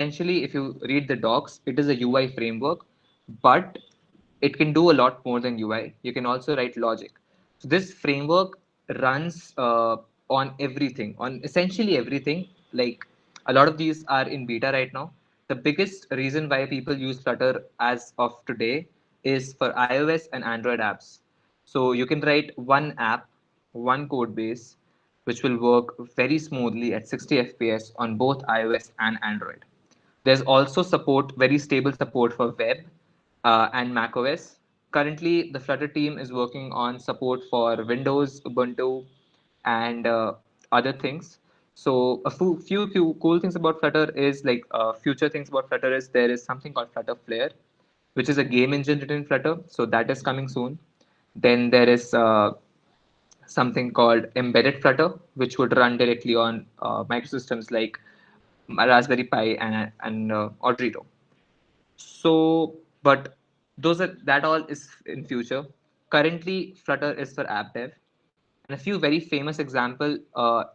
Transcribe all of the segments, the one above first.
essentially, if you read the docs, it is a UI framework, but it can do a lot more than UI. You can also write logic. So this framework runs on everything, on essentially everything. Like a lot of these are in beta right now. The biggest reason why people use Flutter as of today is for iOS and Android apps. So you can write one app, one code base, which will work very smoothly at 60 FPS on both iOS and Android. There's also support, very stable support for web and macOS. Currently, the Flutter team is working on support for Windows, Ubuntu, and other things. So a few cool things about Flutter is like future things about Flutter is there is something called Flutter Flare, which is a game engine written in Flutter. So that is coming soon. Then there is something called embedded Flutter, which would run directly on microsystems like Raspberry Pi and Arduino. So, but those are that all is in future. Currently, Flutter is for app dev, and a few very famous example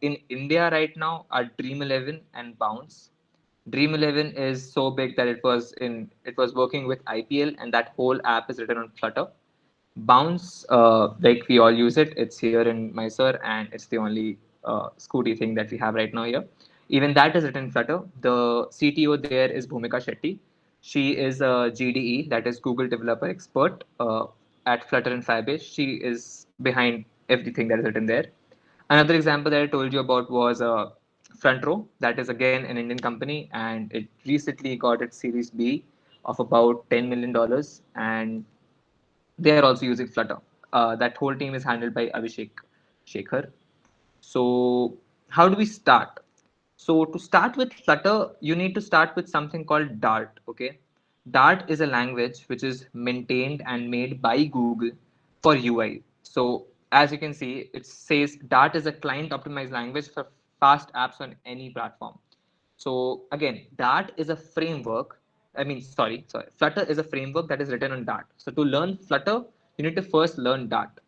in India right now are Dream 11 and Bounce. Dream 11 is so big that it was working with IPL, and that whole app is written on Flutter. Bounce, like we all use it. It's here in Mysore, and it's the only Scooty thing that we have right now here. Even that is written in Flutter. The CTO there is Bhumika Shetty. She is a GDE, that is Google Developer Expert at Flutter and Firebase. She is behind everything that is written there. Another example that I told you about was Front Row. That is again an Indian company, and it recently got its Series B of about $10 million, and they are also using Flutter. That whole team is handled by Abhishek Shekhar. So, how do we start? So, to start with Flutter, you need to start with something called Dart. Okay, Dart is a language which is maintained and made by Google for UI. So, as you can see, it says Dart is a client optimized language for fast apps on any platform. So again, Dart is a framework. Sorry. Flutter is a framework that is written on Dart. So to learn Flutter, you need to first learn Dart.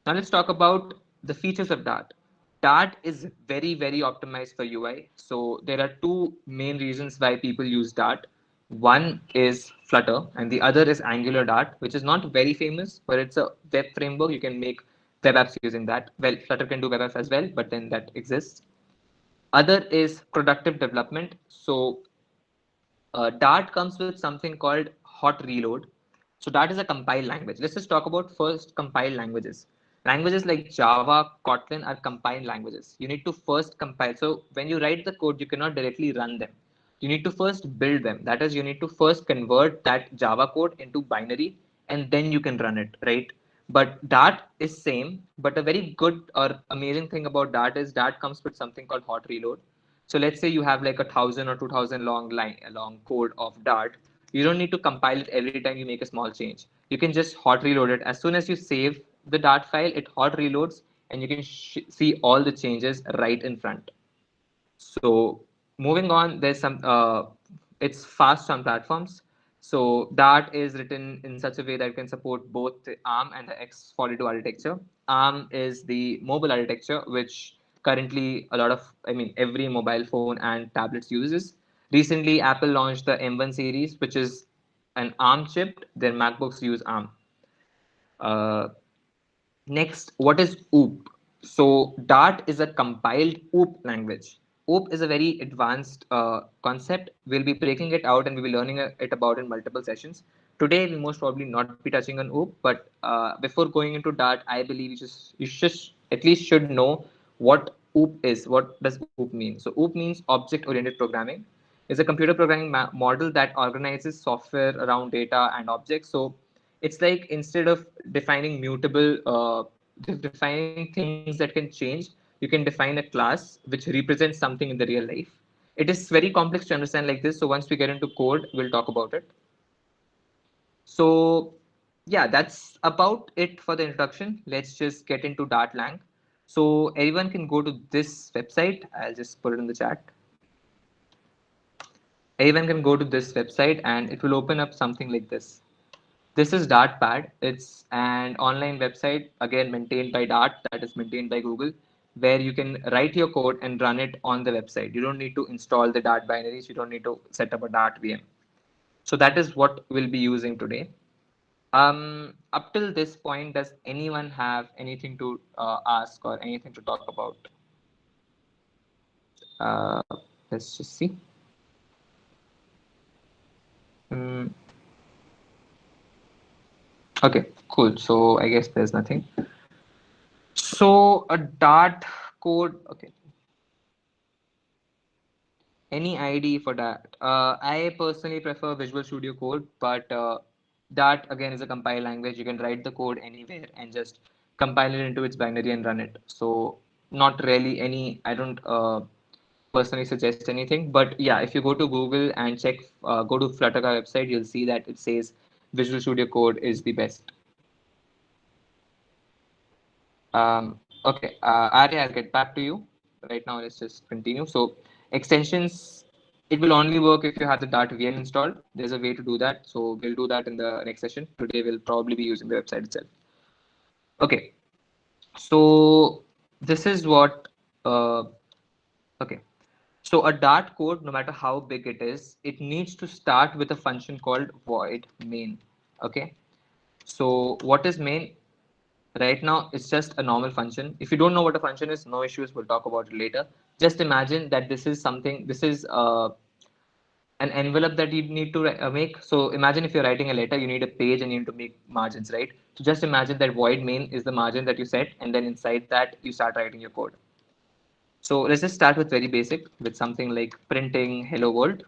Now let's talk about the features of Dart. Dart is very, very optimized for UI. So there are two main reasons why people use Dart. One is Flutter, and the other is Angular Dart, which is not very famous, but it's a web framework. You can make web apps using that. Well, Flutter can do web apps as well, but then that exists. Other is productive development. So Dart comes with something called hot reload. So Dart is a compiled language. Let's just talk about first compiled languages. Languages like Java, Kotlin are compiled languages. You need to first compile. So when you write the code, you cannot directly run them. You need to first build them. That is, you need to first convert that Java code into binary, and then you can run it, right? But Dart is same, but a very good or amazing thing about Dart is Dart comes with something called hot reload. So let's say you have like 1,000 or 2,000 long code of Dart. You don't need to compile it every time you make a small change. You can just hot reload it. As soon as you save the Dart file, it hot reloads, and you can see all the changes right in front. So moving on, there's some it's fast on platforms. So Dart is written in such a way that it can support both the ARM and the X42 architecture. ARM is the mobile architecture, which currently every mobile phone and tablets uses. Recently, Apple launched the M1 series, which is an ARM chip. Their MacBooks use ARM. Uh, Next, what is OOP? So Dart is a compiled OOP language. OOP is a very advanced concept. We'll be breaking it out and we'll be learning it about in multiple sessions. Today, we'll most probably not be touching on OOP, but before going into Dart, I believe you just at least should know what OOP is. What does OOP mean? So OOP means object-oriented programming. It's a computer programming model that organizes software around data and objects. So it's like instead of defining mutable defining things that can change, you can define a class which represents something in the real life. It is very complex to understand like this, so once we get into code, we'll talk about it. So yeah, that's about it for the introduction. Let's just get into Dartlang. So everyone can go to this website. I'll just put it in the chat. Anyone can go to this website and it will open up something like this. This is Dartpad. It's an online website, again maintained by Dart, that is maintained by Google. where you can write your code and run it on the website. You don't need to install the Dart binaries. You don't need to set up a Dart VM. So that is what we'll be using today. Up till this point, does anyone have anything to ask or anything to talk about? Uh, let's just see. Mm, okay, cool. So I guess there's nothing. So a Dart code. Okay. Any ID for that? I personally prefer Visual Studio Code, but Dart again is a compile language. You can write the code anywhere and just compile it into its binary and run it. So not really any. I don't personally suggest anything, but yeah, if you go to Google and check, go to Flutter website, you'll see that it says Visual Studio Code is the best. Okay, Arya, I'll get back to you. Right now, let's just continue. So extensions, it will only work if you have the Dart VM installed. There's a way to do that. So we'll do that in the next session. Today, we'll probably be using the website itself. Okay, so this is what, uh, okay. So a Dart code, no matter how big it is, it needs to start with a function called void main. Okay. So what is main? Right now, it's just a normal function. If you don't know what a function is, no issues. We'll talk about it later. Just imagine that this is something. This is an envelope that you need to make. So imagine if you're writing a letter, you need a page and you need to make margins, right? So just imagine that void main is the margin that you set, and then inside that you start writing your code. So let's just start with very basic, with something like printing hello world.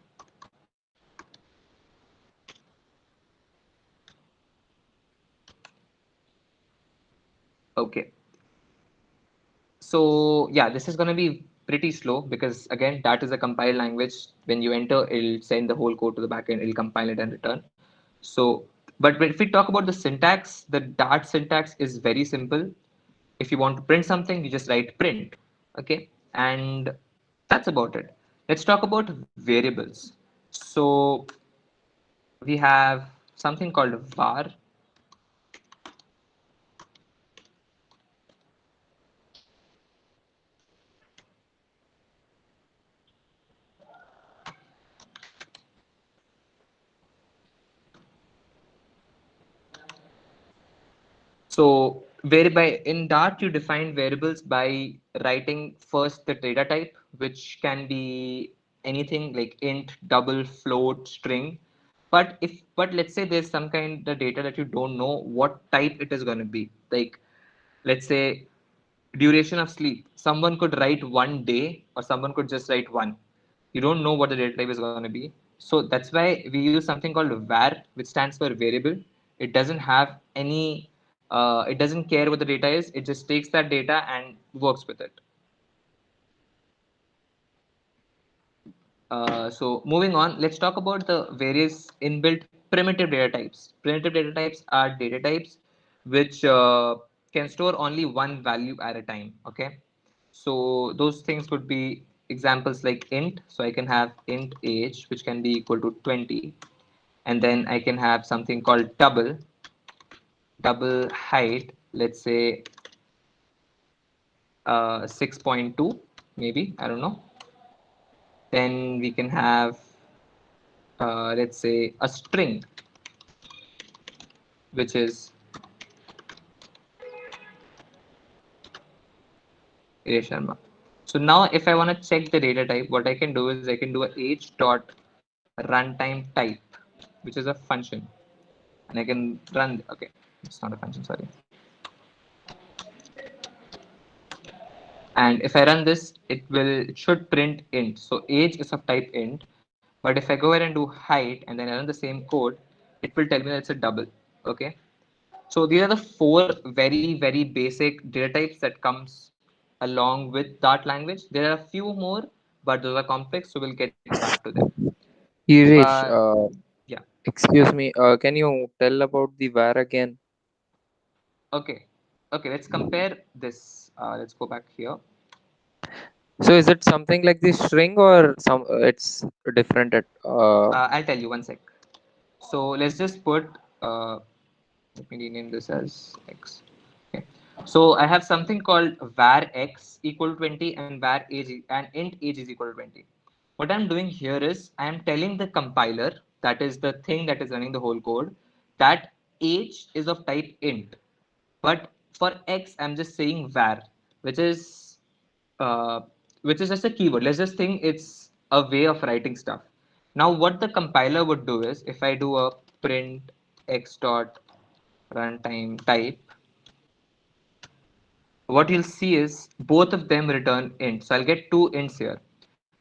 Okay. So yeah, this is going to be pretty slow because again, that is a compile language. When you enter, it'll send the whole code to the backend. It'll compile it and return. So, but if we talk about the syntax, the Dart syntax is very simple. If you want to print something, you just write print. Okay, and that's about it. Let's talk about variables. So we have something called var. So whereby in Dart you define variables by writing first the data type, which can be anything like int, double, float, string. But let's say there's some kind of data that you don't know what type it is going to be. Like let's say duration of sleep. Someone could write 1 day or someone could just write one. You don't know what the data type is going to be. So that's why we use something called var, which stands for variable. It doesn't have any, it doesn't care what the data is. It just takes that data and works with it. So moving on, let's talk about the various inbuilt primitive data types. Primitive data types are data types which can store only one value at a time. Okay, so those things could be examples like int. So I can have int age, which can be equal to 20, and then I can have something called double height. Let's say 6.2, maybe I don't know. Then we can have let's say a string which is Irish Sharma. So now if I want to check the data type, what I can do is I can do a age dot runtime type, which is a function. And I can run, okay, it's not a function, sorry. And if I run this, it should print int. So age is of type int. But if I go ahead and do height and then I run the same code, it will tell me that it's a double. Okay. So these are the four very basic data types that comes along with Dart language. There are a few more, but those are complex, so we'll get back to them. Yuresh, But yeah, excuse me, can you tell about the var again? okay, okay. Let's compare this. Let's go back here. So is it something like the string or some it's different at I'll tell you one sec. So let's just put. Let me rename this as X. Okay. So I have something called var x equal to 20 and var age and int age is equal to 20. What I'm doing here is I am telling the compiler, that is the thing that is running the whole code, that age is of type int. But for x, I'm just saying var, which is uh, which is just a keyword. Let's just think it's a way of writing stuff. Now, what the compiler would do is if I do a print x dot runtime type, what you'll see is both of them return int. So I'll get two ints here.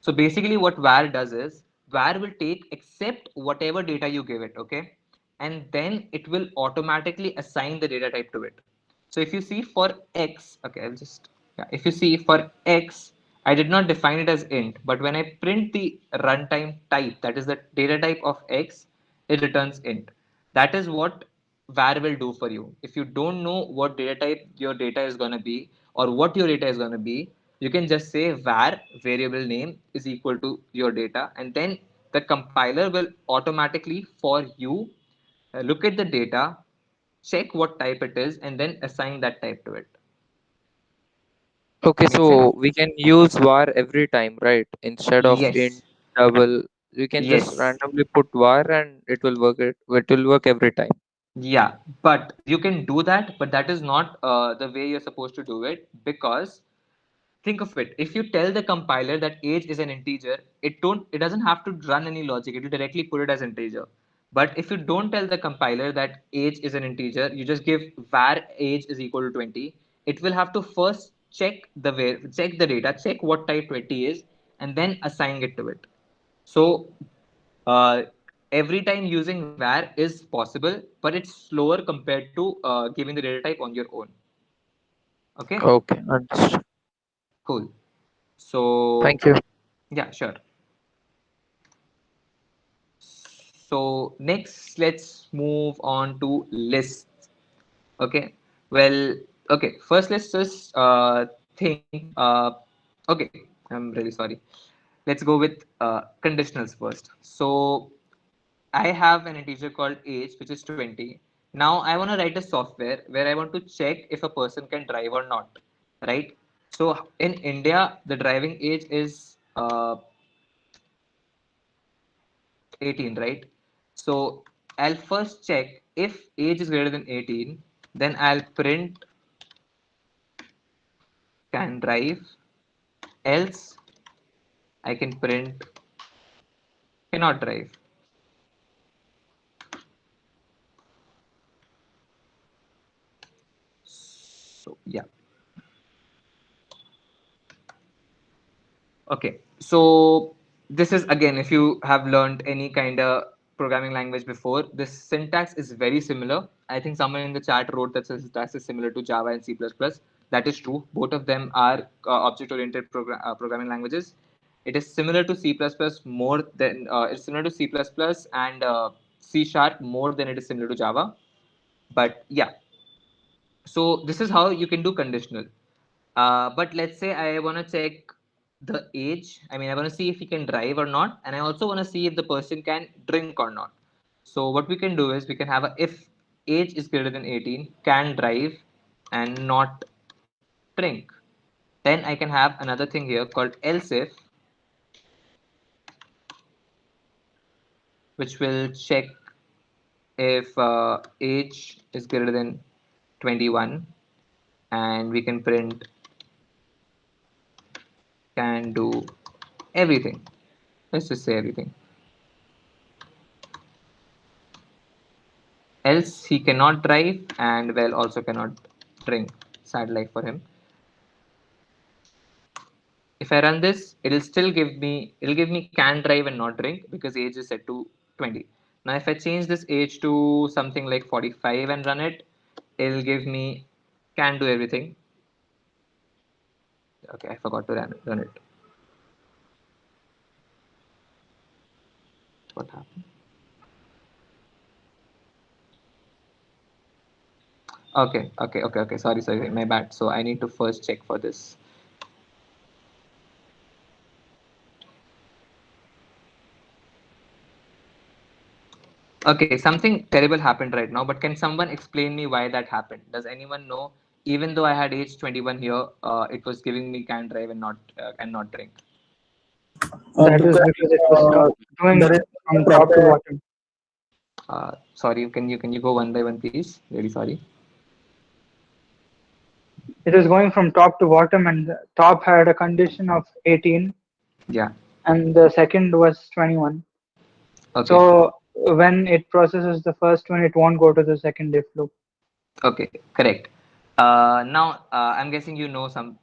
So basically what var does is var will take accept whatever data you give it, okay? And then it will automatically assign the data type to it. So if you see for x, okay, I'll just, yeah, if you see for x, I did not define it as int, but when I print the runtime type, that is the data type of x, it returns int. That is what var will do for you. If you don't know what data type your data is going to be or what your data is going to be, you can just say var variable name is equal to your data, and then the compiler will automatically for you look at the data, check what type it is, and then assign that type to it. Okay, Make sense? so we can use var every time, right? Instead of int Yes. double, we can just Yes. randomly put var and it will work every time. Yeah, but you can do that, but that is not the way you're supposed to do it, because think of it, if you tell the compiler that age is an integer, it doesn't have to run any logic, it will directly put it as integer. But if you don't tell the compiler that age is an integer, you just give var age is equal to 20, it will have to first check the data, check what type 20 is, and then assign it to it. So uh, every time using var is possible, but it's slower compared to giving the data type on your own. Okay, Okay, understood. cool. So Thank you. yeah, sure. So next, let's move on to lists. Okay. Well, okay. First, let's just think. Okay, I'm really sorry. Let's go with conditionals first. So I have an integer called age, which is 20. Now I want to write a software where I want to check if a person can drive or not, right? So in India, the driving age is 18, right? So I'll first check if age is greater than 18, then I'll print can drive, else I can print cannot drive. So yeah. Okay, so this is again, if you have learned any kind of programming language before, this syntax is very similar. I think someone in the chat wrote that syntax is similar to Java and C++. That is true. Both of them are object-oriented programming languages. It is similar to C++ more than it's similar to C++ and C Sharp more than it is similar to Java. But yeah, so this is how you can do conditional. But let's say I want to check the age. I mean, I want to see if he can drive or not, and I also want to see if the person can drink or not. So what we can do is we can have a if age is greater than 18, can drive and not drink. Then I can have another thing here called else if, which will check if age is greater than 21, and we can print can do everything. Let's just say everything. Else he cannot drive and well also cannot drink. Sad life for him. If I run this, it'll give me can drive and not drink because age is set to 20. Now if I change this age to something like 45 and run it, it'll give me can do everything. Okay, I forgot to run it. What happened? Okay. Sorry, my bad. So I need to first check for this. Okay, something terrible happened right now, but can someone explain me why that happened? Does anyone know even though I had age 21 here, it was giving me can drive and not drink. That is Because because it was doing there is from top to proper. bottom. Sorry, can you go one by one, please? Really sorry. It was going from top to bottom, and the top had a condition of 18, Yeah. and the second was 21. Okay. So when it processes the first one, it won't go to the second if loop. Okay. Correct. Now I'm guessing you know some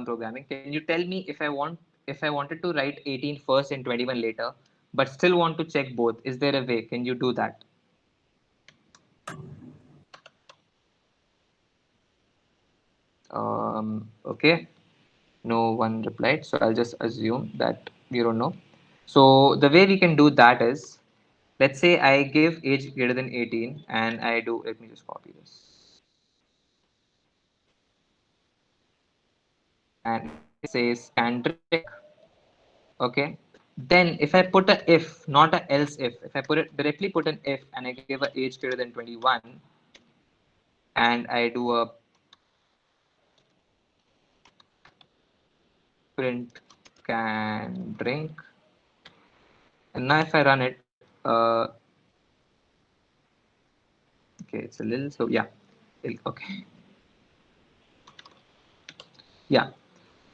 programming. Can you tell me if I wanted to write 18 first and 21 later, but still want to check both? Is there a way? Can you do that? Okay. No one replied, so I'll just assume that we don't know. So the way we can do that is, let's say I give age greater than 18 and I do, let me just copy this. And if I say can drink, okay, then if I put a if, not a else if I put it directly put an if and I give a age greater than 21 and I do a print can drink, and now if I run it, okay, it's a little, so yeah, okay, yeah.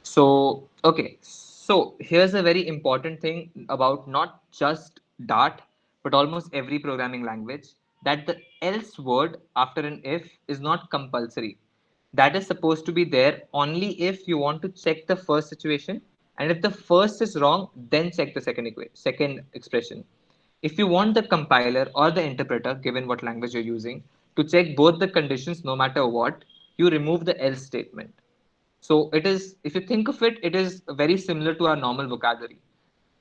So, okay, so here's a very important thing about not just Dart, but almost every programming language, that the else word after an if is not compulsory. That is supposed to be there only if you want to check the first situation, and if the first is wrong, then check the second expression. If you want the compiler or the interpreter, given what language you're using, to check both the conditions no matter what, you remove the else statement. So it is, if you think of it, it is very similar to our normal vocabulary.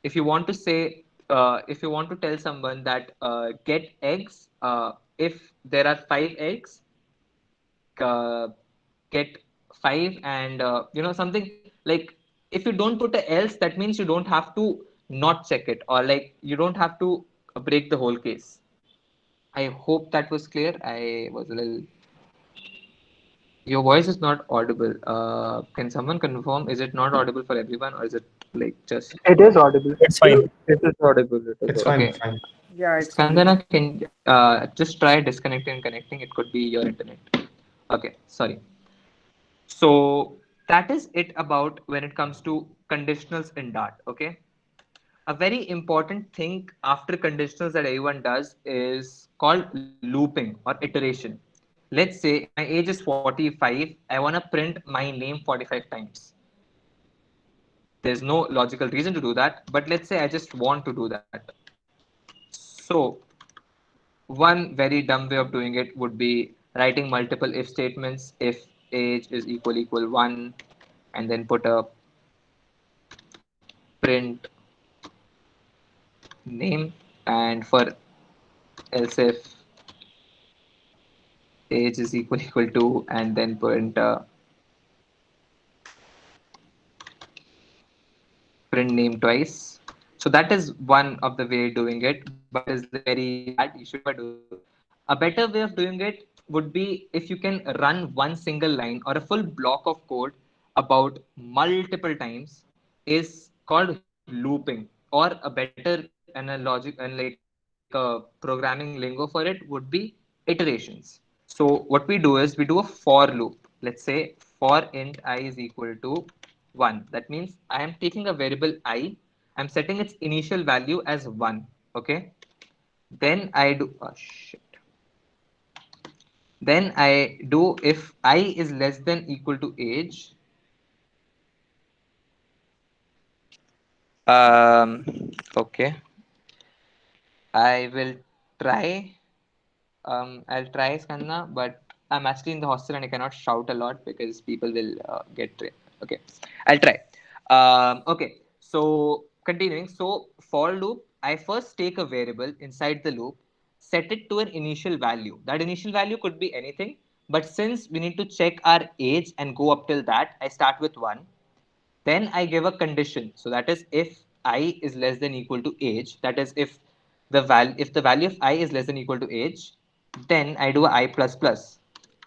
If you want to say, if you want to tell someone that get eggs, if there are 5 eggs, uh, get five, and something like, if you don't put a else, that means you don't have to not check it, or like you don't have to break the whole case. I hope that was clear. I was a little. Your voice is not audible. Can someone confirm? Is it not audible for everyone, or is it like just It is audible. It's fine. It is audible. It is It's audible. fine. okay? Fine. Yeah, it's fine. Skandana, can just try disconnecting and connecting. It could be your internet. Okay, sorry. So that is it about when it comes to conditionals in Dart. Okay. A very important thing after conditionals that everyone does is called looping or iteration. Let's say my age is 45, I want to print my name 45 times. There's no logical reason to do that, but let's say I just want to do that. So one very dumb way of doing it would be writing multiple if statements. If age is equal 1, and then put a print name, and for else if age is equal to, and then print name twice. So that is one of the way doing it, but it is very bad. You should never do it. A better way of doing it would be if you can run one single line or a full block of code about multiple times, is called looping. Or a better analogic and like a programming lingo for it would be iterations. So what we do is we do a for loop. Let's say for int I is equal to 1. That means I am taking a variable I, I'm setting its initial value as 1. Okay. Then I do, oh shit. Then I do if I is less than equal to age. Okay. I will try. I'll try Skanna, but I'm actually in the hostel and I cannot shout a lot because people will okay. I'll try. Okay. So continuing. So for loop, I first take a variable inside the loop, set it to an initial value. That initial value could be anything, but since we need to check our age and go up till that, I start with 1. Then I give a condition. So that is if I is less than equal to age. That is if the value of I is less than equal to age, then I do a I plus plus,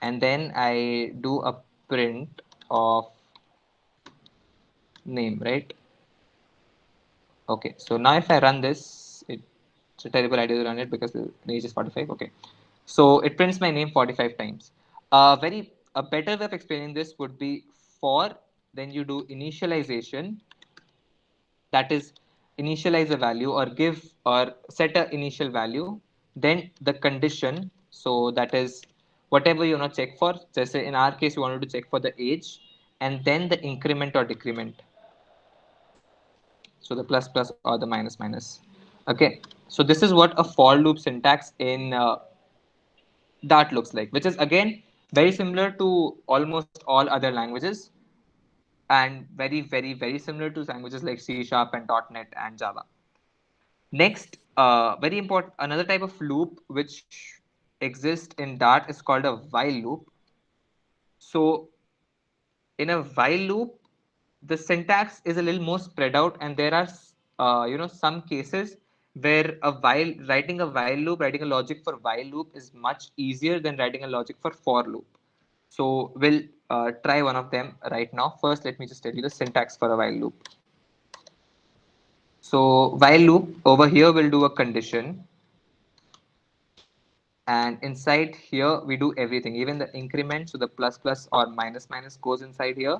and then I do a print of name, right? Okay, so now if I run this, it's a terrible idea to run it because the range is 45. Okay, so it prints my name 45 times. A better way of explaining this would be for, then you do initialization, that is initialize a value or give or set a initial value, then the condition, so that is whatever you want to check for. Just say in our case, you wanted to check for the age, and then the increment or decrement, so the plus plus or the minus minus. Okay, so this is what a for loop syntax in Dart looks like, which is again very similar to almost all other languages, and very similar to languages like C Sharp and .NET and Java. Next, very important, another type of loop which exists in Dart is called a while loop. So in a while loop, the syntax is a little more spread out, and there are some cases where a while writing a while loop, writing a logic for while loop is much easier than writing a logic for loop. So we'll try one of them right now. First, let me just tell you the syntax for a while loop. So while loop over here will do a condition, and inside here we do everything, even the increment, so the plus plus or minus minus goes inside here,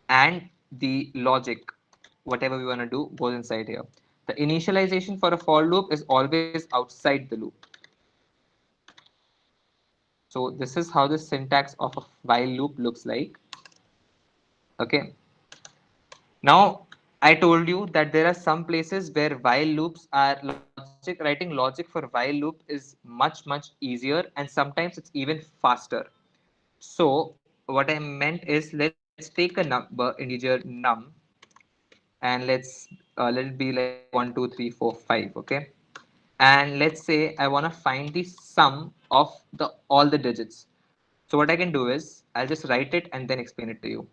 and the logic, whatever we want to do, goes inside here. The initialization for a for loop is always outside the loop. So this is how the syntax of a while loop looks like. Okay, now I told you that there are some places where while loops are writing logic for while loop is much easier, and sometimes it's even faster. So what I meant is, let's take a number integer num, and let it be like 1 2 3 4 5. Okay, and let's say I want to find the sum of the all the digits. So what I can do is I'll just write it and then explain it to you.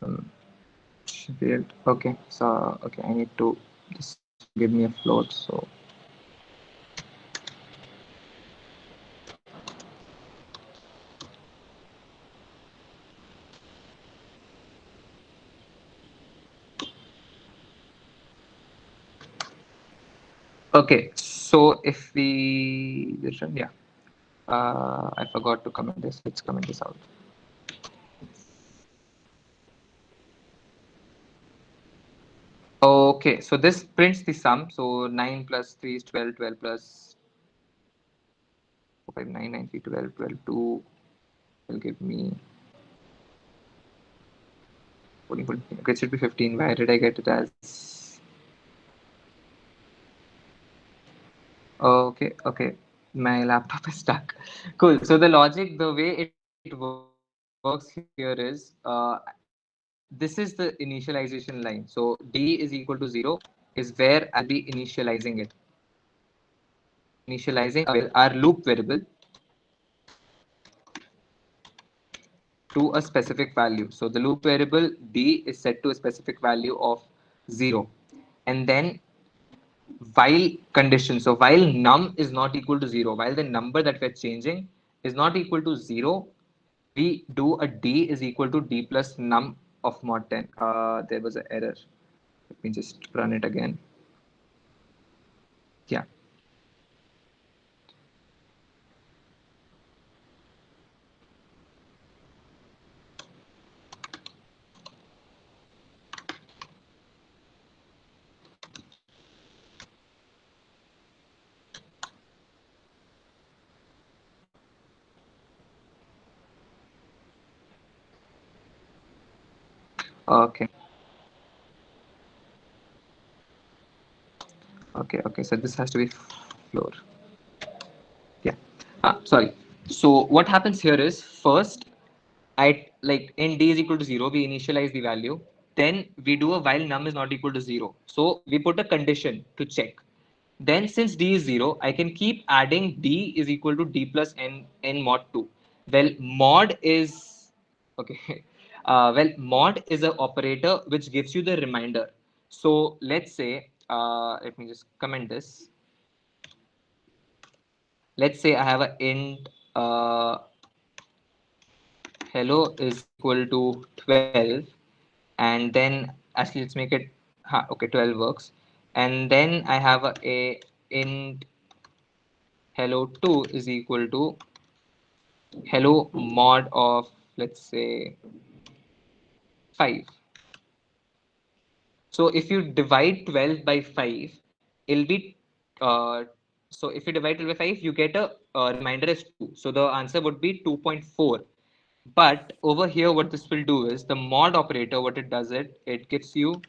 Um, Weird. Okay, so okay, I need to just give me a float. So okay, so if we this one, yeah, I forgot to comment this. Let's comment this out. Okay, so this prints the sum. So 9 plus 3 is 12, 12 plus 5, 9, 9, 3, 12, 12, 2 will give me 14, 14. Okay, it should be 15. Why did I get it as? Okay, okay. My laptop is stuck. Cool. So the logic, the way it works here is, this is the initialization line. So d is equal to 0 is where I'll be initializing it. Initializing our loop variable to a specific value. So the loop variable d is set to a specific value of 0. And then while condition, so while num is not equal to 0, while the number that we're changing is not equal to 0, we do a d is equal to d plus num of mod 10. There was an error. Let me just run it again. Yeah. Okay. Okay. So this has to be floor. Yeah. Sorry. So what happens here is first, at like in d is equal to 0, we initialize the value. Then we do a while num is not equal to 0. So we put a condition to check. Then since d is 0, I can keep adding d is equal to d plus n mod 2. Well, mod is okay. Well, mod is an operator which gives you the reminder. So let's say, let me just comment this. Let's say I have a int hello is equal to 12, and then actually let's make it okay, 12 works, and then I have a int hello 2 is equal to hello mod of, let's say, 5. So if you divide 12 by 5, it'll be so if you divide 12 by 5, you get a reminder as 2. So the answer would be 2.4. But over here, what this will do is the mod operator, what it does, it gives you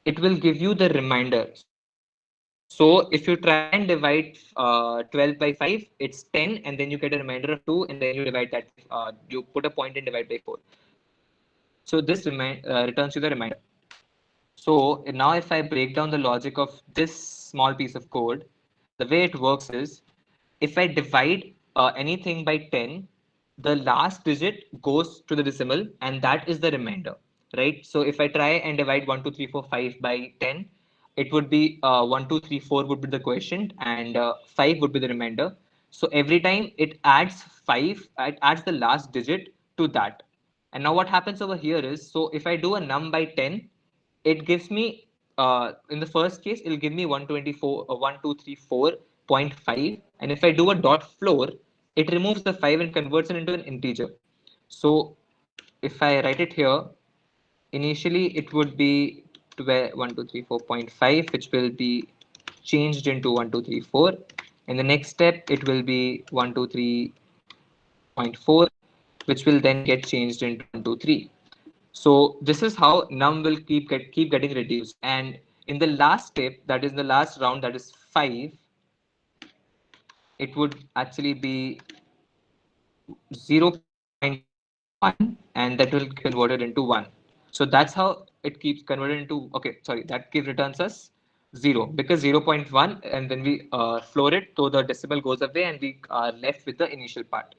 it will give you the reminder. So if you try and divide 12 by 5, it's 10, and then you get a reminder of 2, and then you divide that, you put a point and divide by 4. So this returns you the reminder. So now if I break down the logic of this small piece of code, the way it works is if I divide anything by 10, the last digit goes to the decimal, and that is the remainder, right? So if I try and divide 1, 2, 3, 4, 5 by 10, it would be 1, 2, 3, 4 would be the quotient, and 5 would be the remainder. So every time it adds 5, it adds the last digit to that. And now what happens over here is, so if I do a num by 10, it gives me, in the first case, it'll give me 124, 1234.5. And if I do a dot floor, it removes the 5 and converts it into an integer. So if I write it here, initially it would be 1234.5, which will be changed into 1234. In the next step, it will be 123.4, which will then get changed into 123. So this is how num will keep getting reduced. And in the last step, that is the last round, that is 5, it would actually be 0.1, and that will convert it into 1. So that's how it keeps converted into, okay, sorry, that keeps returns us 0, because 0.1, and then we floor it, so the decimal goes away and we are left with the initial part.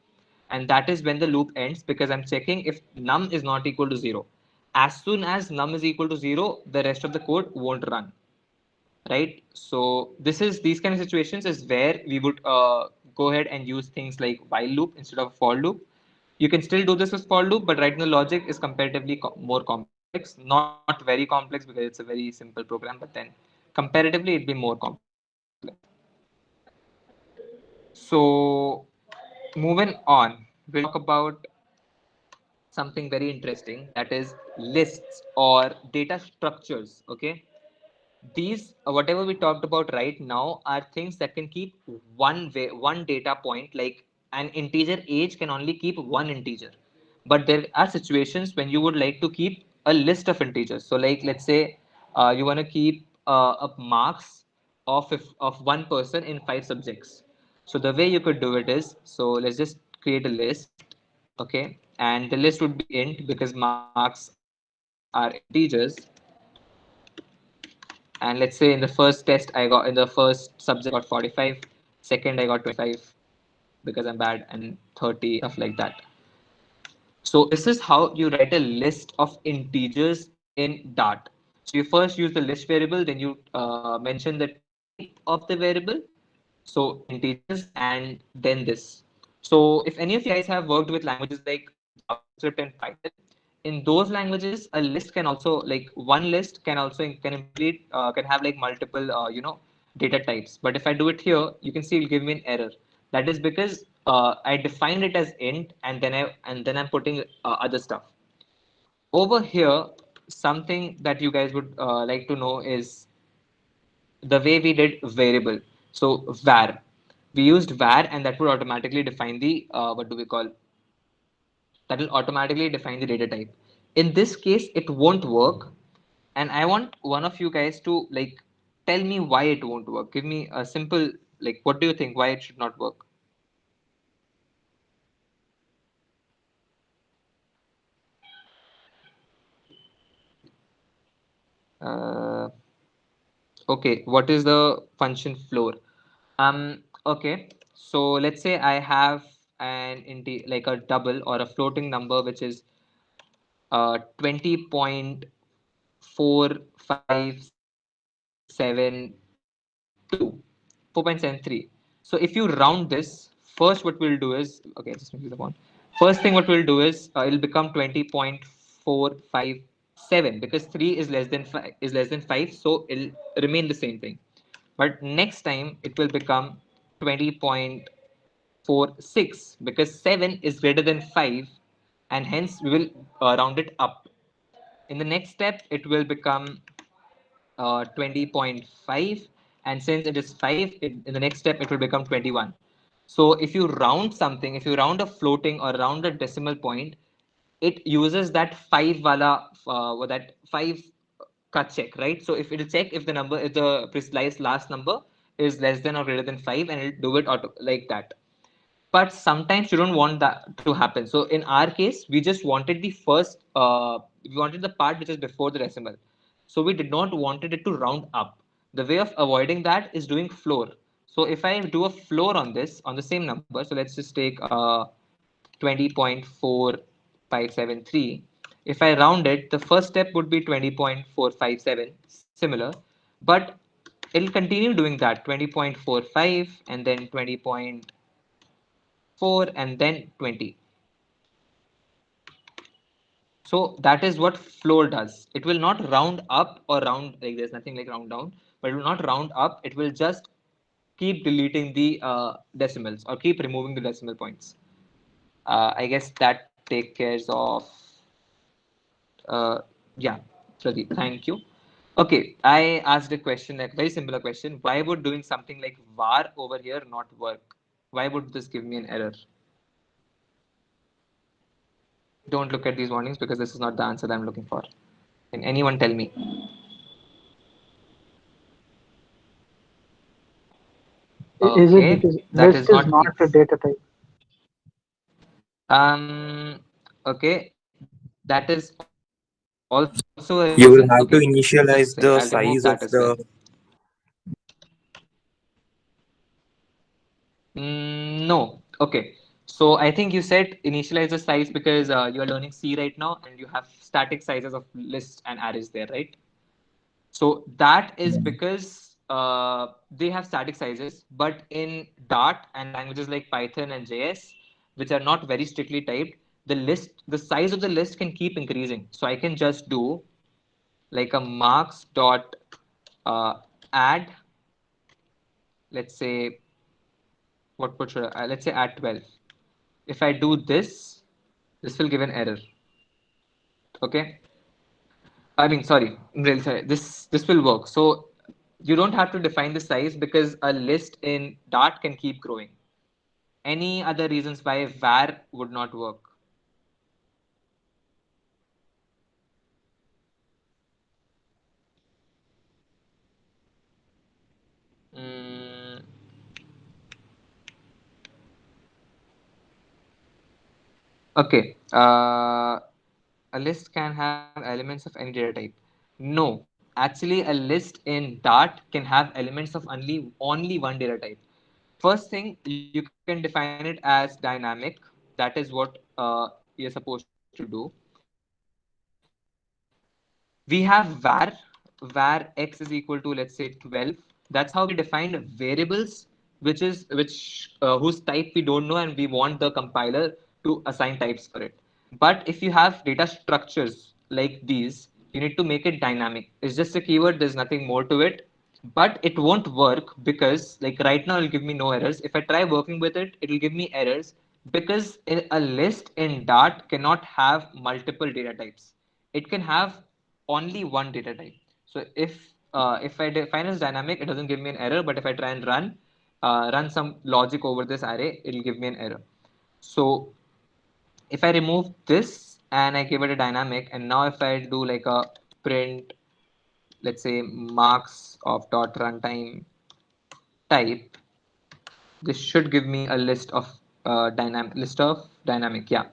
And that is when the loop ends, because I'm checking if num is not equal to 0. As soon as num is equal to 0, the rest of the code won't run, right? So these kind of situations is where we would go ahead and use things like while loop instead of for loop. You can still do this with for loop, but writing the logic is comparatively more complex. Not very complex because it's a very simple program, but then comparatively it'd be more complex. So moving on, we'll talk about something very interesting, that is lists or data structures. Okay, these whatever we talked about right now are things that can keep one data point, like an integer age can only keep one integer, but there are situations when you would like to keep a list of integers. So like let's say you want to keep up marks of one person in 5 subjects. So the way you could do it is, so let's just create a list. Okay, and the list would be int because marks are integers. And let's say in the first test I got, in the first subject I got 45, second I got 25 because I'm bad, and 30, stuff like that. So this is how you write a list of integers in Dart. So you first use the list variable, then you mention the type of the variable, so integers, and then this. So if any of you guys have worked with languages like JavaScript and Python, in those languages, a list can also, like one list can also can implement can have like multiple data types. But if I do it here, you can see it'll give me an error. That is because I defined it as int, and then I'm putting other stuff over here. Something that you guys would like to know is the way we did variable. So var, we used var, and that would automatically define the what do we call, that will automatically define the data type. In this case, it won't work, and I want one of you guys to like tell me why it won't work. Give me a simple, like, what do you think why it should not work? uh, okay, what is the function floor? Okay, so let's say I have an like a double or a floating number which is 20.457 4.73. So if you round this, first what we'll do is, okay, just move the one. First thing what we'll do is it'll become 20.457 because 3 is less than 5, so it'll remain the same thing. But next time it will become 20.46 because 7 is greater than 5, and hence we will round it up. In the next step, it will become 20.5, and since it is 5, in the next step it will become 21. So if you round something, if you round a floating or round a decimal point, it uses that 5 wala or that 5 ka check, right? So if it will check if the precise last number is less than or greater than 5, and it'll do it like that. But sometimes you don't want that to happen. So in our case, we just wanted the first, we wanted the part which is before the decimal. So we did not wanted it to round up. The way of avoiding that is doing floor. So if I do a floor on this, on the same number, so let's just take 20.4573. If I round it, the first step would be 20.457, similar, but it'll continue doing that 20.45 and then 20.4 and then 20. So that is what floor does. It will not round up or round, like there's nothing like round down, but it will not round up. It will just keep deleting the decimals or keep removing the decimal points. I guess that take cares of, uh, yeah, Pradeep, thank you. Okay, I asked a question, like very similar question. Why would doing something like var over here not work? Why would this give me an error? Don't look at these warnings because this is not the answer that I'm looking for. Can anyone tell me? Is it Okay, because that list is is not not a data type? Okay, that is also a reason. Okay, You will just have say to I'll remove initialize that as the well. size of the. No. Okay. So I think you said initialize the size because you are learning C right now and you have static sizes of lists and arrays there, right? So that is because they have static sizes, but in Dart and languages like Python and JS, which are not very strictly typed, the size of the list can keep increasing. So I can just do like a marks dot add, let's say, what should let's say add 12. If I do this, this will give an error. Okay. I mean, sorry, I'm really sorry. This will work. So you don't have to define the size because a list in Dart can keep growing. Any other reasons why var would not work? Mm, okay. A list can have elements of any data type. No, actually, a list in Dart can have elements of only one data type. First thing, you can define it as dynamic. That is what you're supposed to do. We have var x is equal to, let's say, 12. That's how we defined variables, whose type we don't know, and we want the compiler to assign types for it. But if you have data structures like these, you need to make it dynamic. It's just a keyword, there's nothing more to it. But it won't work because, like, right now it'll give me no errors. If I try working with it, it'll give me errors because a list in Dart cannot have multiple data types. It can have only one data type. So if I define as dynamic, it doesn't give me an error. But if I try and run some logic over this array, it'll give me an error. So if I remove this, and I give it a dynamic. And now if I do like a print, let's say marks of dot runtime type, this should give me a list of dynamic. Yeah.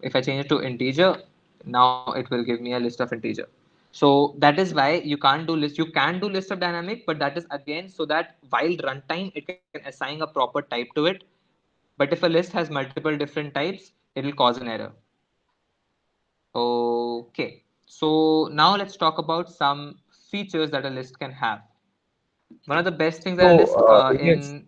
If I change it to integer, now it will give me a list of integer. So that is why you can't do list. You can do list of dynamic, but that is again so that while runtime it can assign a proper type to it. But if a list has multiple different types, it will cause an error. Okay. So now let's talk about some features that a list can have. One of the best things that a So, list yes, in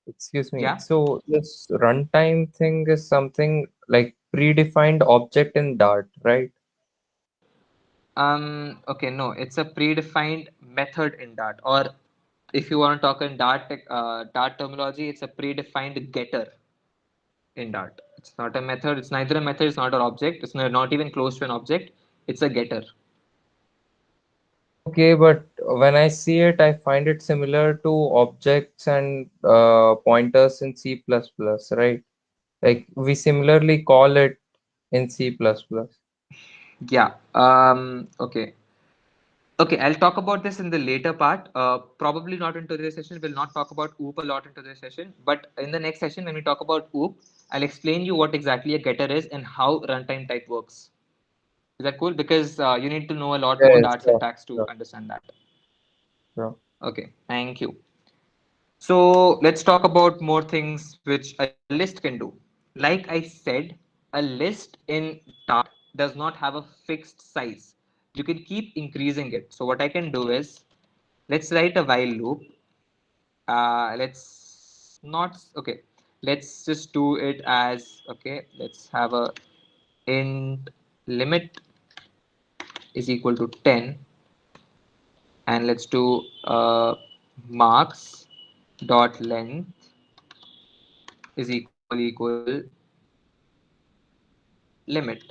excuse me. yeah. So this runtime thing is something like predefined object in Dart, right? Okay, no, it's a predefined method in Dart, or if you want to talk in Dart terminology, it's a predefined getter in Dart. It's not a method. It's neither a method. It's not an object. It's not even close to an object. It's a getter. Okay, but when I see it, I find it similar to objects and pointers in C++, right? Like we similarly call it in C++. Yeah. Okay. Okay, I'll talk about this in the later part. Probably not in today's session. We'll not talk about OOP a lot in today's session. But in the next session, when we talk about OOP, I'll explain you what exactly a getter is and how runtime type works. Is that cool? Because you need to know a lot more Yeah, Dart sure, syntax to sure, understand that. sure. Okay, thank you. So let's talk about more things which a list can do. Like I said, a list in Dart does not have a fixed size. You can keep increasing it. So what I can do is, let's write a while loop. Let's not, okay. Let's just do it as, okay, let's have a int limit is equal to 10, and let's do marks dot length is equal limit,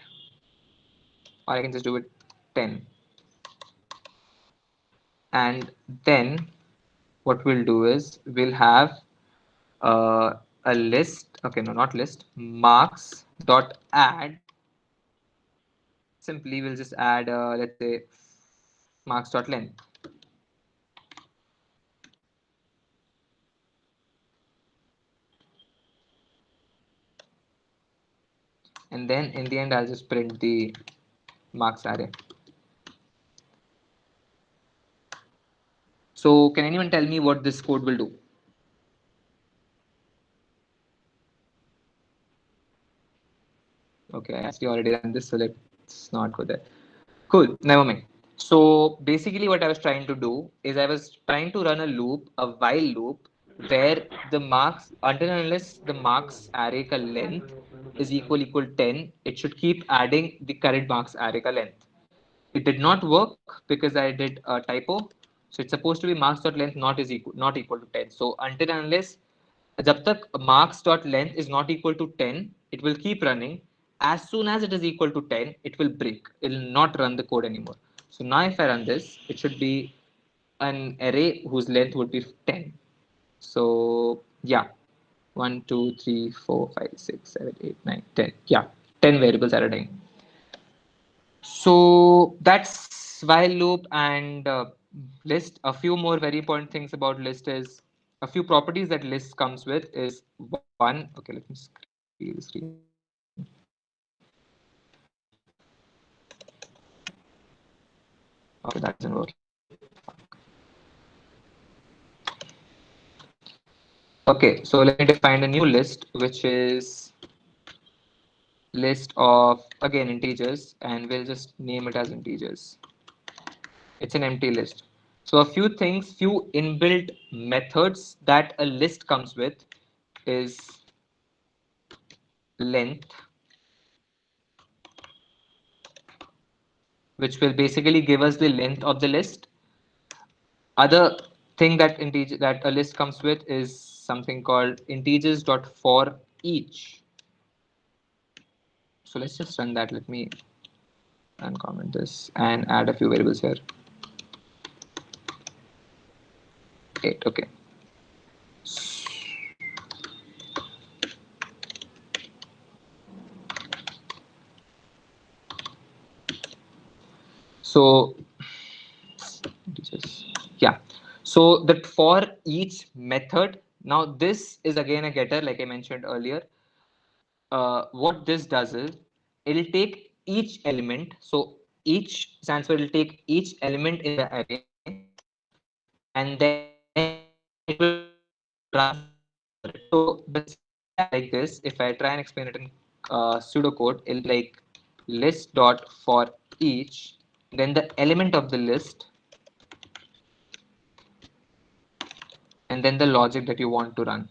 or I can just do it 10. And then what we'll do is we'll have uh, a list. Okay, no, not list. Marks dot add. Simply, we'll just add, let's say, marks dot length. And then in the end, I'll just print the marks array. So can anyone tell me what this code will do? Okay, I actually already ran this, so let's not go there. Cool, never mind. So basically what I was trying to do is I was trying to run a loop, a while loop, where the marks, until and unless the marks array ka length is equal 10, it should keep adding the current marks array ka length. It did not work because I did a typo. So it's supposed to be marks.length not equal to 10. So until and unless जब तक marks.length is not equal to 10, it will keep running. As soon as it is equal to 10, it will break. It will not run the code anymore. So now if I run this, it should be an array whose length would be 10. So yeah, 1, 2, 3, 4, 5, 6, 7, 8, 9, 10. Yeah, 10 variables at a time. So that's while loop and list. A few more very important things about list is a few properties that list comes with is one. Okay, let me clear the screen. Okay, that isn't working. Okay, so let me define a new list, which is list of again integers, and we'll just name it as integers. It's an empty list. So a few things, few inbuilt methods that a list comes with is length, which will basically give us the length of the list. Other thing that integer that a list comes with is something called integers dot for each. So let's just run that. Let me uncomment this and add a few variables here. 8. Okay. So yeah, so that for each method, now this is again a getter like I mentioned earlier. What this does is it'll take each element. So each stands for it'll take each element in the array and then it will run for it. So the syntax like this, if I try and explain it in pseudocode, it'll be like list dot for each, then the element of the list, and then the logic that you want to run.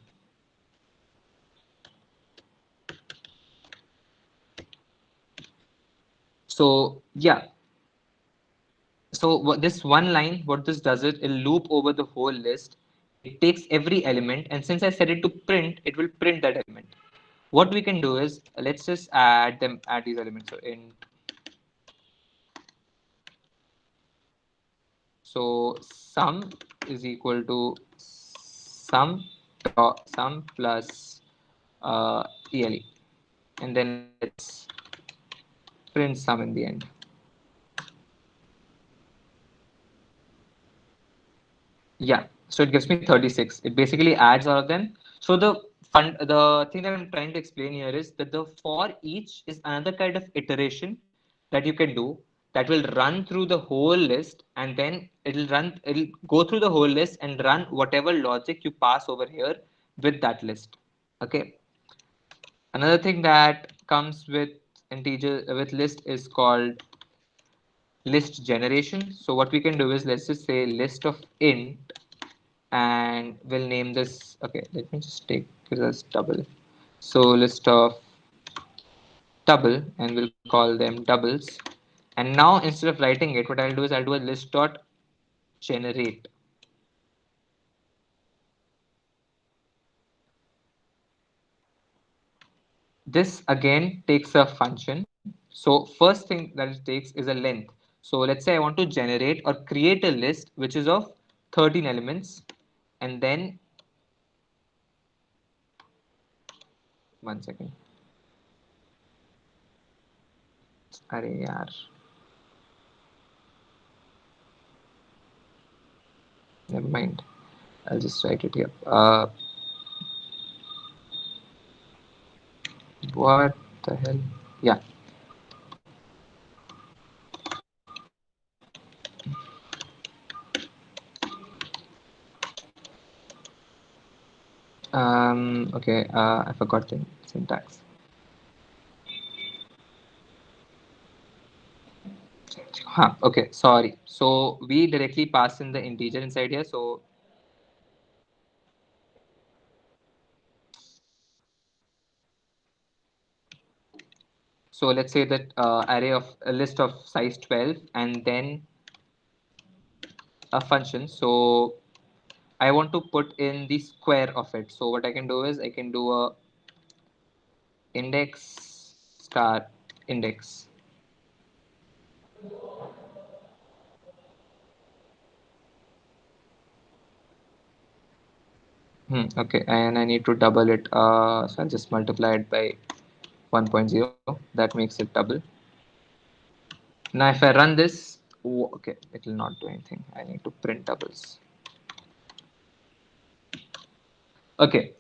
So yeah, so what this one line, what this does is it'll loop over the whole list. It takes every element, and since I set it to print, it will print that element. What we can do is let's just add these elements. So int. So sum is equal to sum plus ele, and then let's print sum in the end. Yeah, so it gives me 36. It basically adds all of them. So the thing that I'm trying to explain here is that the for each is another kind of iteration that you can do that will run through the whole list, and then it'll go through the whole list and run whatever logic you pass over here with that list. Okay. Another thing that comes with integer with list is called list generation. So what we can do is let's just say list of int, and we'll name this. Okay, let me just take it as double. So list of double, and we'll call them doubles. And now instead of writing it, what I'll do is I'll do a list dot generate. This again takes a function. So first thing that it takes is a length. So let's say I want to generate or create a list which is of 13 elements, and then 1 second. Array yaar. Never mind. I'll just write it here. What the hell? Yeah. Okay, I forgot the syntax. Huh, okay, sorry. So we directly pass in the integer inside here. So let's say that array of a list of size 12 and then a function. So I want to put in the square of it. So what I can do is I can do a index star index. Okay, and I need to double it. So I'll just multiply it by 1.0. That makes it double. Now if I run this, okay, it will not do anything. I need to print doubles. Okay,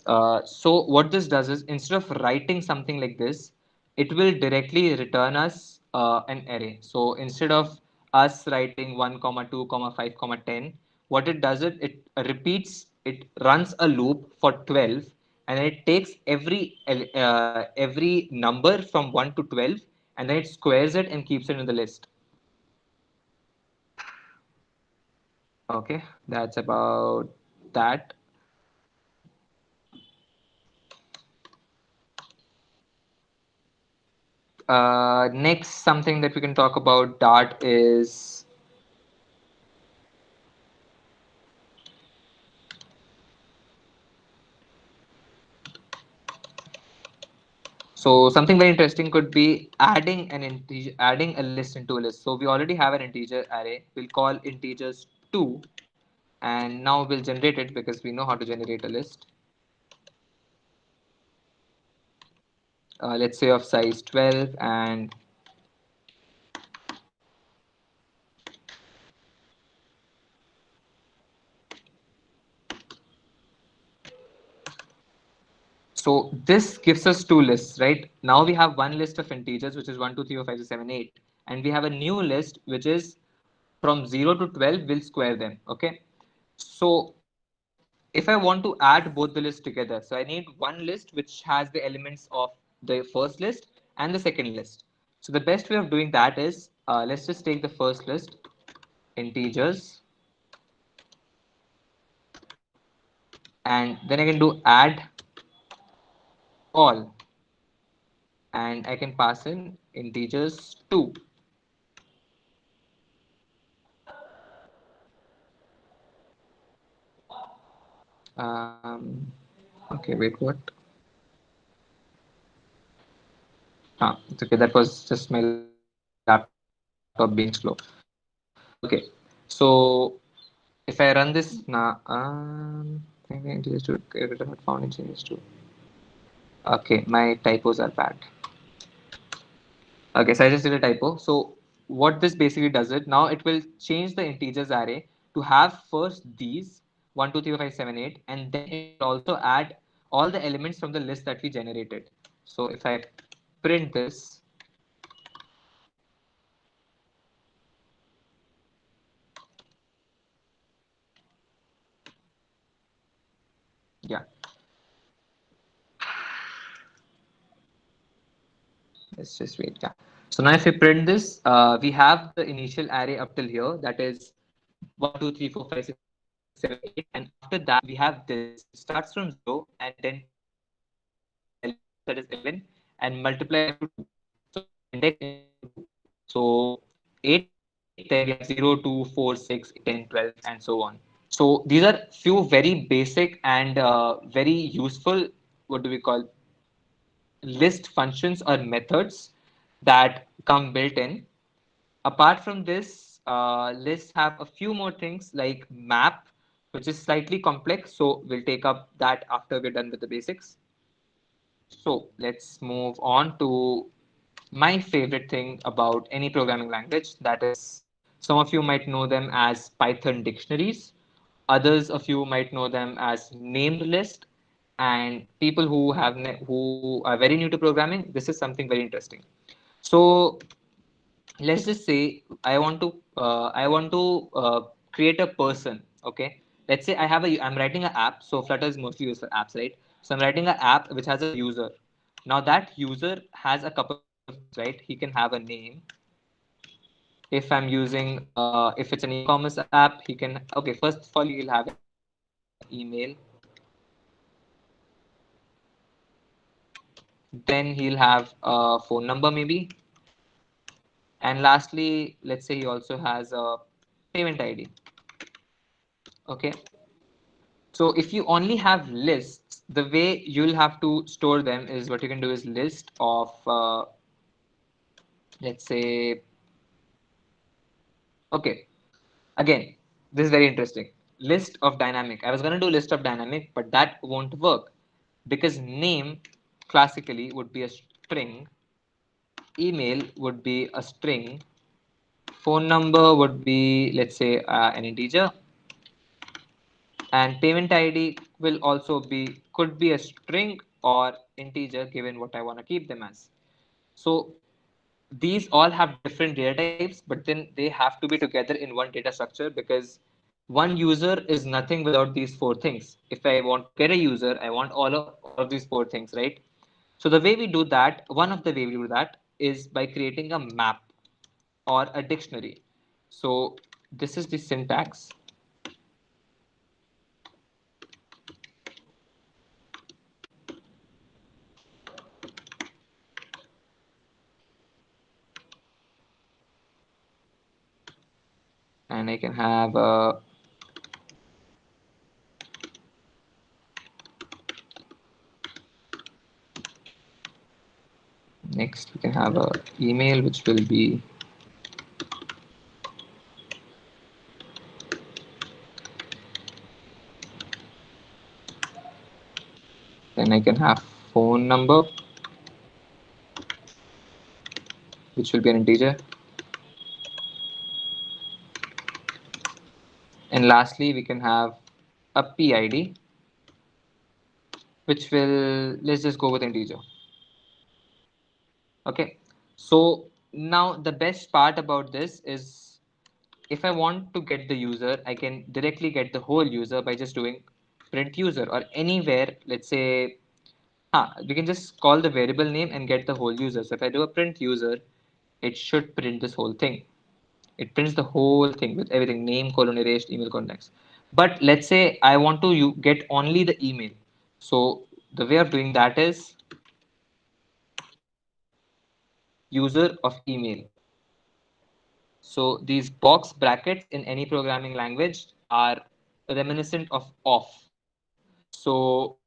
so what this does is instead of writing something like this, it will directly return us an array. So instead of us writing 1 comma 2 comma 5 comma 10, what it does is it repeats, it runs a loop for 12, and it takes every number from 1 to 12, and then it squares it and keeps it in the list. Okay, that's about that. Next, something that we can talk about Dart is so something very interesting could be adding an integer, adding a list into a list. So we already have an integer array. We'll call integers 2, and now we'll generate it because we know how to generate a list. Let's say of size 12, and So this gives us two lists, right? Now we have one list of integers, which is 1, 2, 3, 4, 5, 6, 7, 8. And we have a new list, which is from 0 to 12, we'll square them, okay? So if I want to add both the lists together, so I need one list which has the elements of the first list and the second list. So the best way of doing that is, let's just take the first list, integers, and then I can do add all, and I can pass in integers 2. Okay, wait, what? It's okay, that was just my laptop being slow. Okay, so if I run this now, integers to return found integers to. Okay, my typos are bad. Okay, so I just did a typo. So what this basically does it now, it will change the integers array to have first these 1, 2, 3, 4, 5, 7, 8, and then it will also add all the elements from the list that we generated. So if I print this, yeah, let's just wait. Yeah. So now if we print this, we have the initial array up till here, that is 1, 2, 3, 4, 5, 6, 7, 8, and after that we have this, which starts from 0 and then takes the first element, that is 11, and multiplies it into 2. So index index into 2. So 8, then we have 0, 2, 4, 6, 8, 10, 12, and so on. So these are few very basic and very useful, what do we call, list functions or methods that come built in. Apart from this, lists have a few more things like map, which is slightly complex. So we'll take up that after we're done with the basics. So let's move on to my favorite thing about any programming language. That is, some of you might know them as Python dictionaries. Others of you might know them as named list. And people who are very new to programming, this is something very interesting. So let's just say I want to create a person. Okay, let's say I'm writing an app. So Flutter is mostly used for apps, right? So I'm writing an app which has a user. Now that user has a couple of things, right? He can have a name. If I'm using if it's an e-commerce app, he can, okay, first of all he'll have an email, then he'll have a phone number maybe, and lastly, let's say he also has a payment ID. Okay, so if you only have lists, the way you'll have to store them is, what you can do is list of let's say, okay, again, this is very interesting. List of dynamic. I was going to do list of dynamic, but that won't work because name classically would be a string, email would be a string, phone number would be, let's say, an integer, and payment ID will also be, could be a string or integer given what I want to keep them as. So these all have different data types, but then they have to be together in one data structure because one user is nothing without these four things. If I want to get a user, I want all of these four things, right? So the way we do that, one of the way we do that is by creating a map or a dictionary. So this is the syntax. And I can have a next we can have a email, which will be, then I can have phone number, which will be an integer, and lastly we can have a PID, which will, let's just go with integer. Okay, so now the best part about this is if I want to get the user, I can directly get the whole user by just doing print user, or anywhere, let's say, we can just call the variable name and get the whole user. So if I do a print user, it should print this whole thing. It prints the whole thing with everything, name, colon, erased, email, colon, next. But let's say I want to get only the email. So the way of doing that is user of email. So these box brackets in any programming language are reminiscent of off. So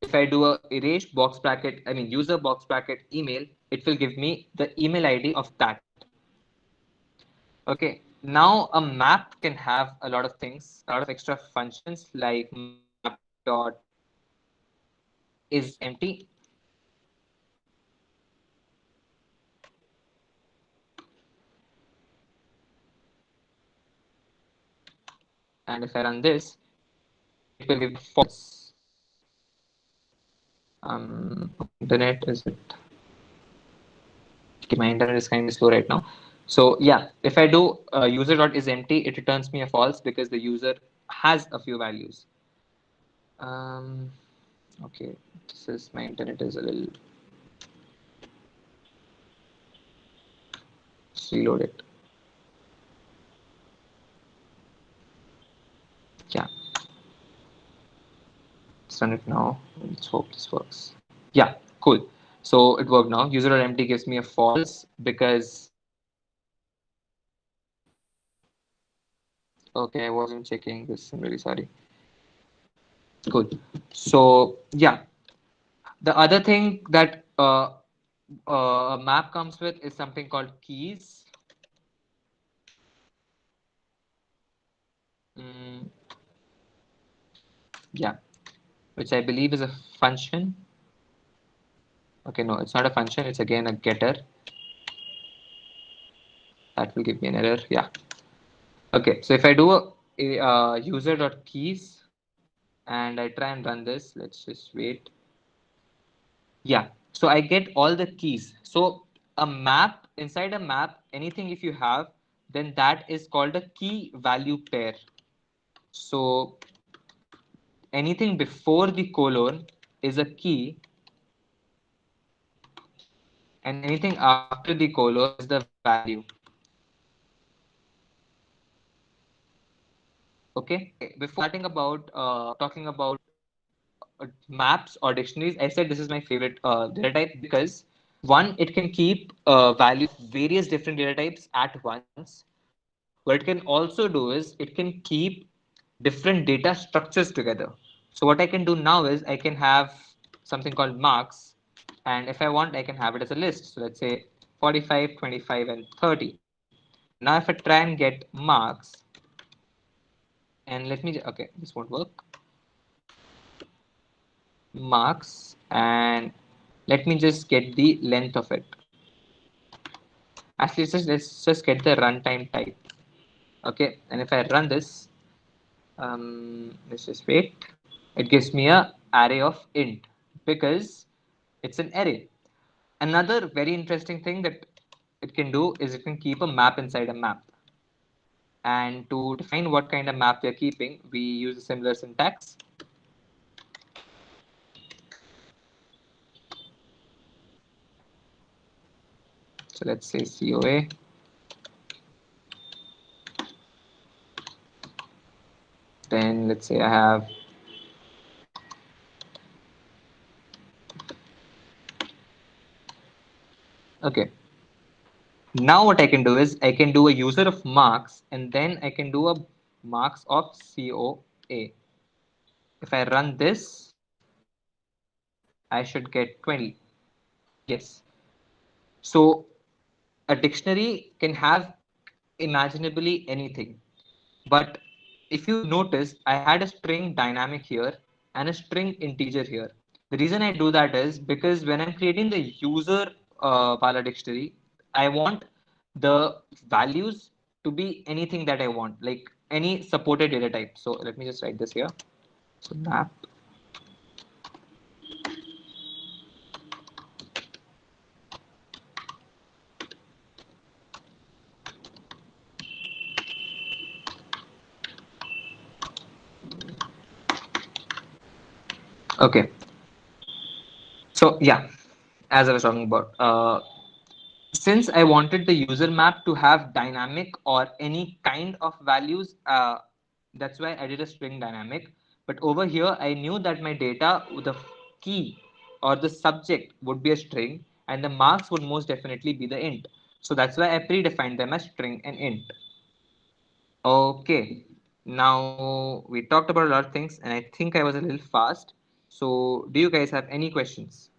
if I do a erase box bracket, user box bracket email, it will give me the email ID of that. Okay, now a map can have a lot of things, a lot of extra functions like map dot is empty. And if I run this, it will give false. Internet, is it? Okay, my internet is kind of slow right now. So yeah, if I do user.isEmpty, it returns me a false because the user has a few values. Okay, this is, my internet is a little, let's reload it. Yeah, let's run it now. Let's hope this works. Yeah, cool. So it worked now. User.empty gives me a false because, okay, I wasn't checking this. I'm really sorry. Cool. So yeah, the other thing that a map comes with is something called keys. Yeah, which I believe is a function. Okay, no, it's not a function. It's again a getter. That will give me an error. Yeah. Okay, so if I do a user.keys and I try and run this, let's just wait. Yeah, so I get all the keys. So a map, inside a map, anything if you have, then that is called a key value pair. So anything before the colon is a key, and anything after the colon is the value. Okay, before starting about talking about maps or dictionaries, I said this is my favorite data type because one, it can keep values of various different data types at once. What it can also do is it can keep different data structures together. So what I can do now is I can have something called marks, and if I want, I can have it as a list. So let's say 45, 25, and 30. Now if I try and get marks, and let me, okay, this won't work. Marks, and let me just get the length of it. Actually, let's just get the runtime type. Okay, and if I run this, let's just wait. It gives me a array of int because it's an array. Another very interesting thing that it can do is it can keep a map inside a map. And to define what kind of map we are keeping, we use a similar syntax. So let's say COA. Then let's say I have okay. Now what I can do is I can do a user of marks and then I can do a marks of COA. If I run this, I should get 20. Yes. So a dictionary can have imaginably anything. But if you notice, I had a string dynamic here and a string integer here. The reason I do that is because when I'm creating the user Pala dictionary, I want the values to be anything that I want, like any supported data type. So let me just write this here. So map Okay. So yeah, as I was talking about, since I wanted the user map to have dynamic or any kind of values, that's why I did a string dynamic. But over here, I knew that my data, the key or the subject would be a string, and the marks would most definitely be the int. So that's why I predefined them as string and int. Okay, now we talked about a lot of things, and I think I was a little fast. So, do you guys have any questions?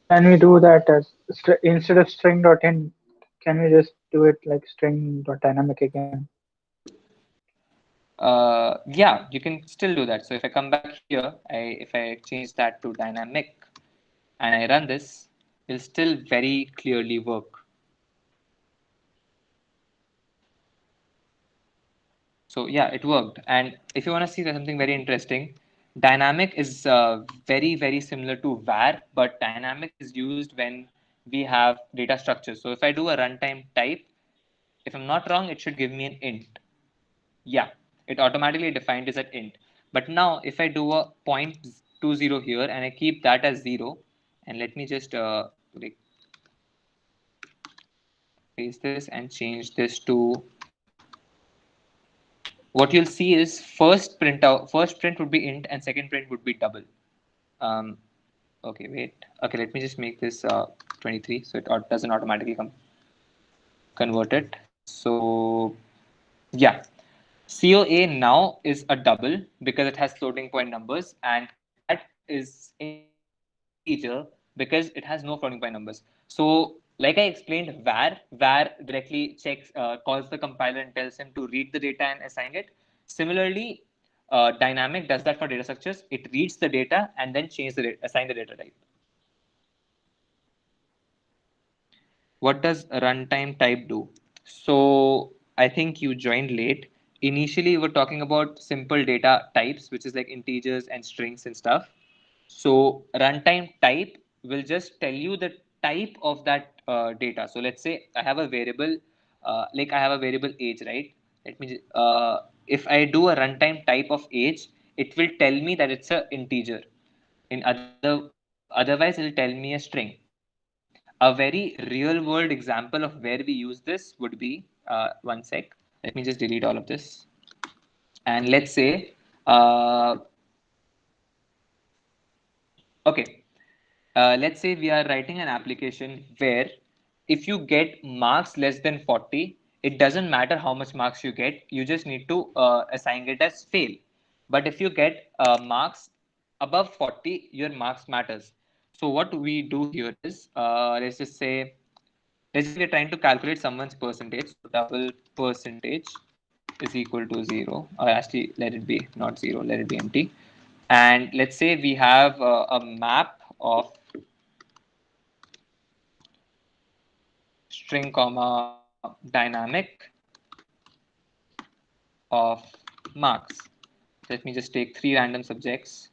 Can we do that as instead of string dot in? Can we just do it like string dot dynamic again? Yeah, you can still do that. So if I come back here, if I change that to dynamic and I run this, it'll still very clearly work. So yeah, it worked. And if you want to see something very interesting, dynamic is very similar to var, but dynamic is used when we have data structures. So if I do a runtime type, if I'm not wrong, it should give me an int. Yeah, it automatically defined is at int. But now if I do a 0.20 here and I keep that as 0, and let me just like paste this and change this to, what you'll see is first print would be int and second print would be double. Um, okay, wait. Okay, let me just make this 23 so it doesn't automatically convert it. So yeah, COA now is a double because it has floating point numbers, and cat is integer because it has no floating point numbers. So, like I explained, var directly checks, calls the compiler and tells him to read the data and assign it. Similarly, dynamic does that for data structures. It reads the data and then assign the data type. What does runtime type do? So I think you joined late. Initially, we were talking about simple data types, which is like integers and strings and stuff. So runtime type will just tell you the type of that data. So let's say I have a variable, like I have a variable age, right? Let me, if I do a runtime type of age, it will tell me that it's an integer. Otherwise, it'll tell me a string. A very real world example of where we use this would be, one sec. Let me just delete all of this. And let's say, okay, let's say we are writing an application where if you get marks less than 40, it doesn't matter how much marks you get, you just need to assign it as fail. But if you get marks above 40, your marks matters. So what we do here is, let's just say we're trying to calculate someone's percentage. So double percentage is equal to 0, or actually let it be not 0, let it be empty. And let's say we have a map of string comma dynamic of marks. Let me just take 3 random subjects,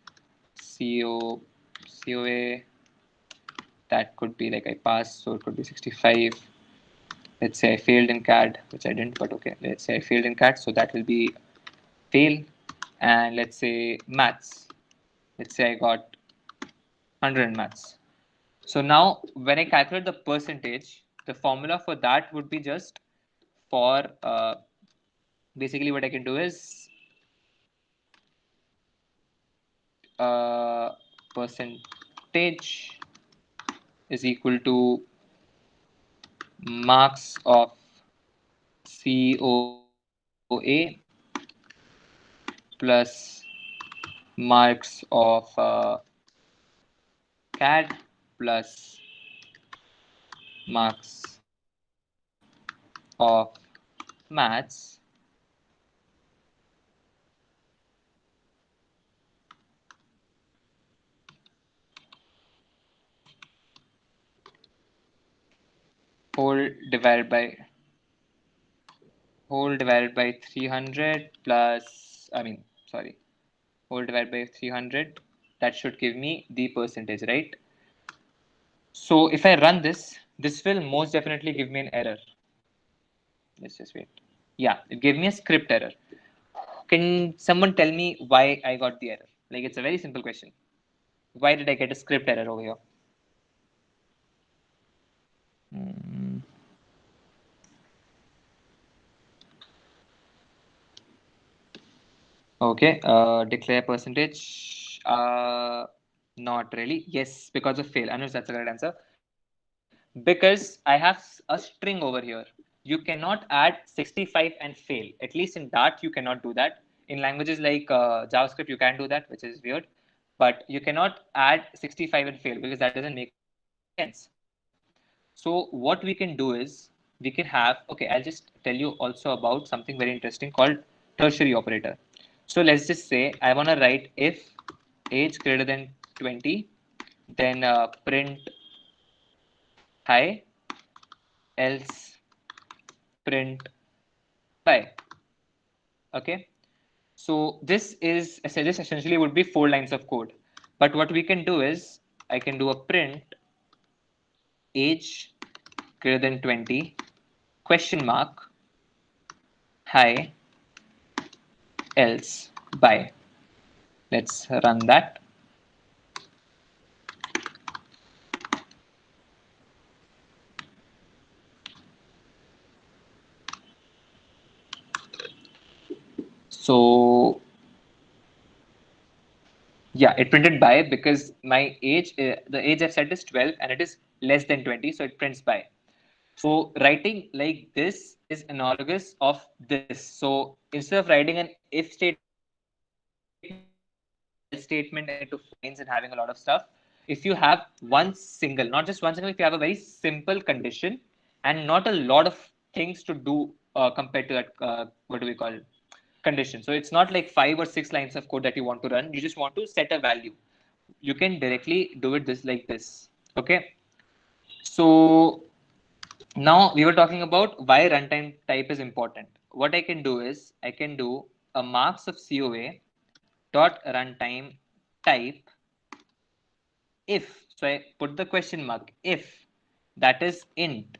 COA, that could be like I passed, so it could be 65. Let's say I failed in CAD, which I didn't, but okay, let's say I failed in CAD, so that will be fail. And let's say maths, let's say I got 100 in maths. So now when I calculate the percentage, the formula for that would be just for, basically what I can do is, percentage is equal to marks of COA plus marks of CAD plus marks of maths whole divided by 300 plus, I mean, sorry, whole divided by 300. That should give me the percentage, right? So if I run this, this will most definitely give me an error. let's just wait. Yeah, it gave me a script error. Can someone tell me why I got the error? Like, it's a very simple question. Why did I get a script error over here? Okay, declare percentage. Not really. Yes, because of fail. Anush, that's the correct answer. Because I have a string over here. You cannot add 65 and fail. At least in Dart, you cannot do that. In languages like JavaScript, you can do that, which is weird. But you cannot add 65 and fail because that doesn't make sense. So what we can do is we can have, okay, I'll just tell you also about something very interesting called tertiary operator. So let's just say I want to write if age greater than 20, then print hi, else print by. Okay. So this essentially would be 4 lines of code. But what we can do is I can do a print age greater than 20 question mark hi else by. Let's run that. So yeah, it printed by because my age, the age I've set is 12 and it is less than 20, so it prints by. So writing like this is analogous of this. So instead of writing an if statement and into 4 lines and having a lot of stuff, if you have one single, not just one single, if you have a very simple condition and not a lot of things to do compared to that, what do we call condition. So it's not like 5 or 6 lines of code that you want to run. You just want to set a value. You can directly do it this like this. Okay. So now we were talking about why runtime type is important. What I can do is I can do a marks of COA dot runtime type if. So I put the question mark if that is int.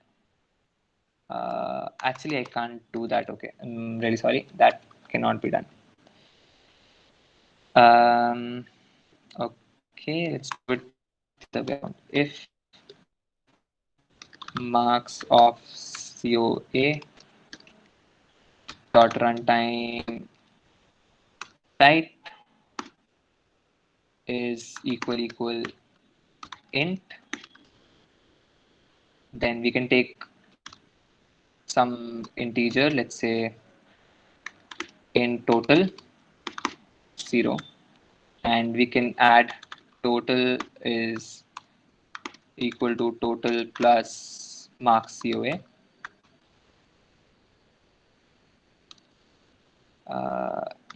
Actually, I can't do that. Okay, I'm really sorry. That cannot be done. Okay, let's do it the way around. If marks of COA dot runtime type is equal int, then we can take some integer, let's say int total 0, and we can add total is equal to total plus marks COA.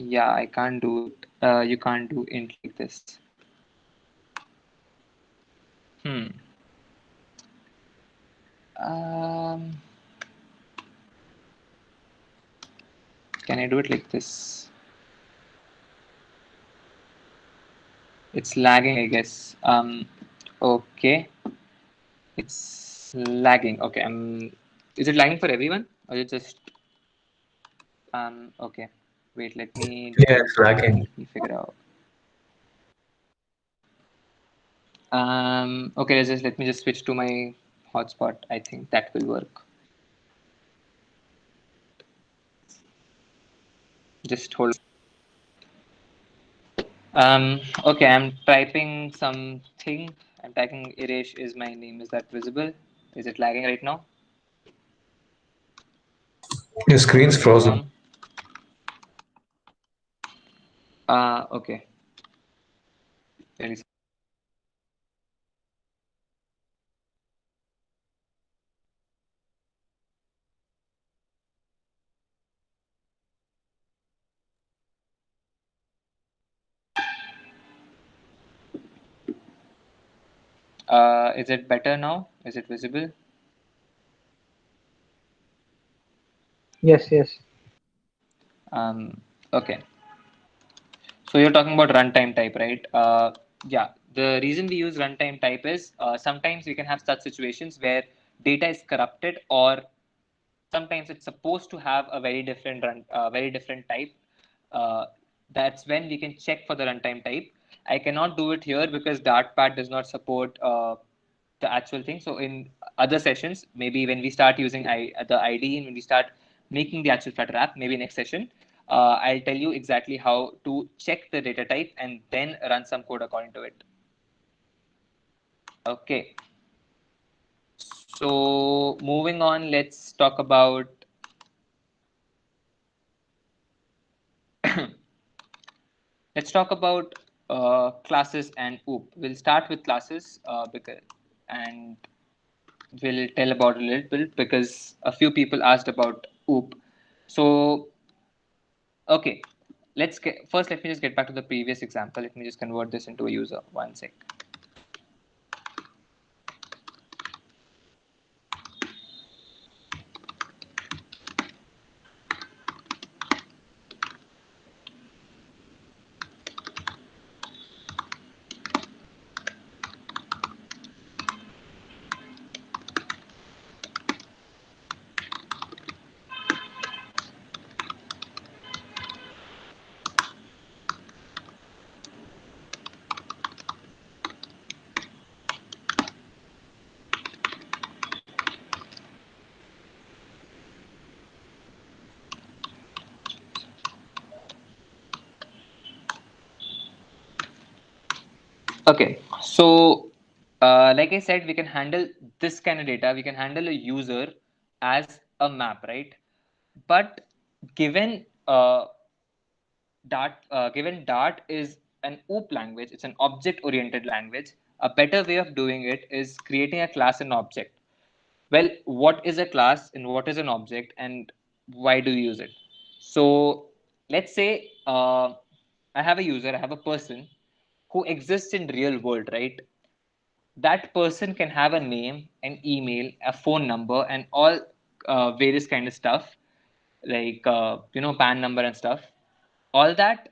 Yeah, I can't do it. You can't do int like this. Can I do it like this? It's lagging, I guess. Okay. It's lagging. Okay. Is it lagging for everyone, or is it just okay. Wait, let me Yeah, it's lagging. Let me figure out. Okay, let me just switch to my hotspot. I think that will work. Just hold. Okay, I'm typing something. I'm typing Irish is my name. Is that visible? Is it lagging right now? Your screen's frozen. Okay. Really sorry. Is it better now? Is it visible? Yes, yes. Okay. So you're talking about runtime type, right? Yeah. The reason we use runtime type is sometimes we can have such situations where data is corrupted or sometimes it's supposed to have a very different type. Uh, that's when we can check for the runtime type. I cannot do it here because Dartpad does not support the actual thing. So in other sessions, maybe when we start using the IDE and when we start making the actual Flutter app, maybe next session, I'll tell you exactly how to check the data type and then run some code according to it. Okay. So moving on, let's talk about classes and OOP. We'll start with classes and we'll tell about it a little bit because a few people asked about OOP. So okay, let me just get back to the previous example. Let me just convert this into a user. One sec. Okay, so like I said, we can handle this kind of data. We can handle a user as a map, right? But given given Dart is an OOP language, it's an object-oriented language. A better way of doing it is creating a class and object. Well, what is a class and what is an object, and why do you use it? So let's say I have a user, I have a person who exists in real world, right? That person can have a name, an email, a phone number, and all various kind of stuff like PAN number and stuff. All that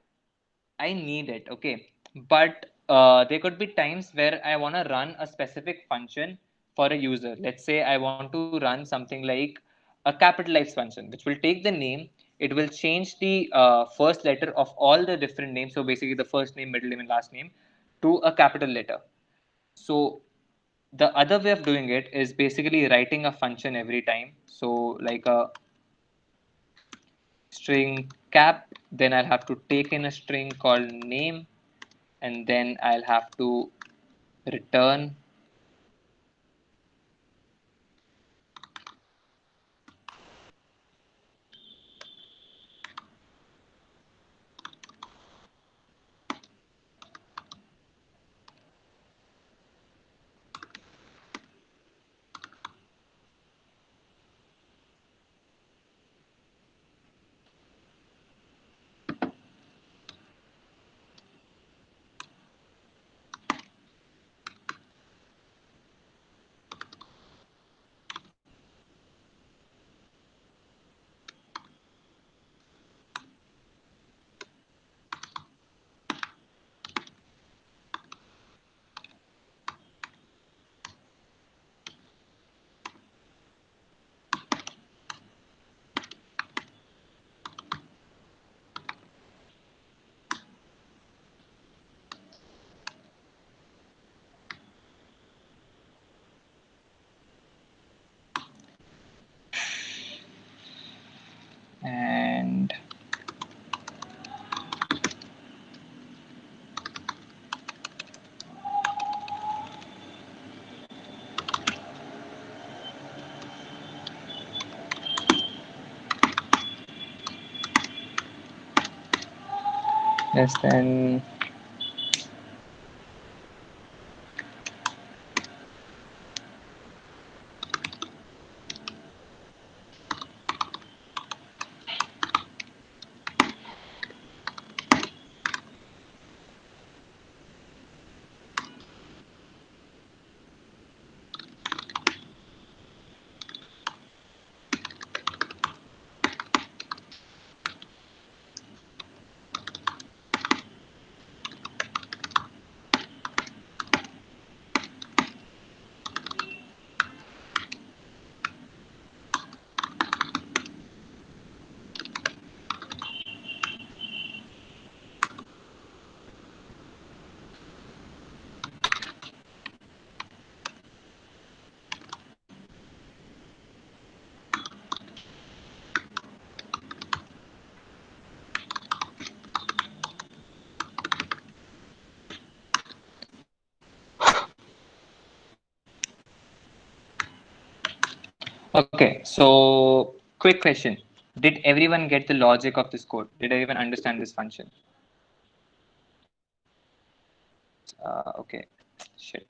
I need it, okay. But there could be times where I want to run a specific function for a user. Let's say I want to run something like a capitalized function, which will take the name, it will change the first letter of all the different names. So basically, the first name, middle name, and last name to a capital letter. So the other way of doing it is basically writing a function every time. So like a string cap, then I'll have to take in a string called name, and then I'll have to return and less than Okay, so quick question. Did everyone get the logic of this code? Did everyone understand this function? Okay, shit.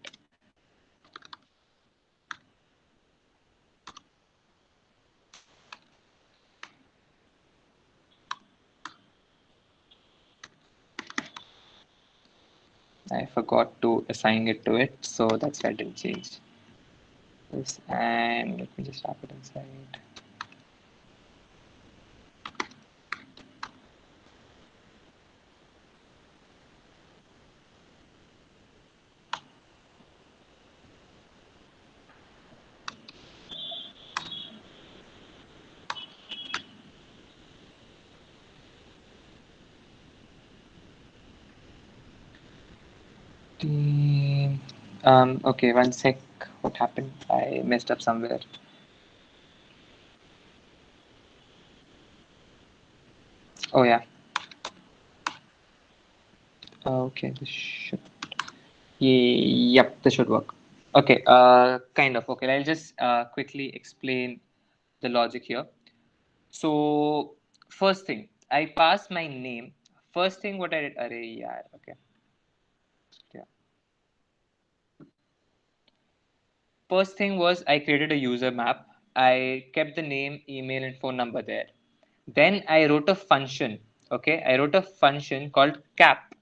I forgot to assign it to it, so that's why I didn't change this. And let me just wrap it inside. Okay, one sec. What happened? I messed up somewhere. Oh yeah. Okay, this should. Yep, this should work. Okay, kind of. Okay, I'll just quickly explain the logic here. So first thing, I pass my name. First thing, what I did? Array, yeah. Okay. Yeah. First thing was I created a user map. I kept the name, email, and phone number there. Then I wrote a function. Okay, I wrote a function called cap,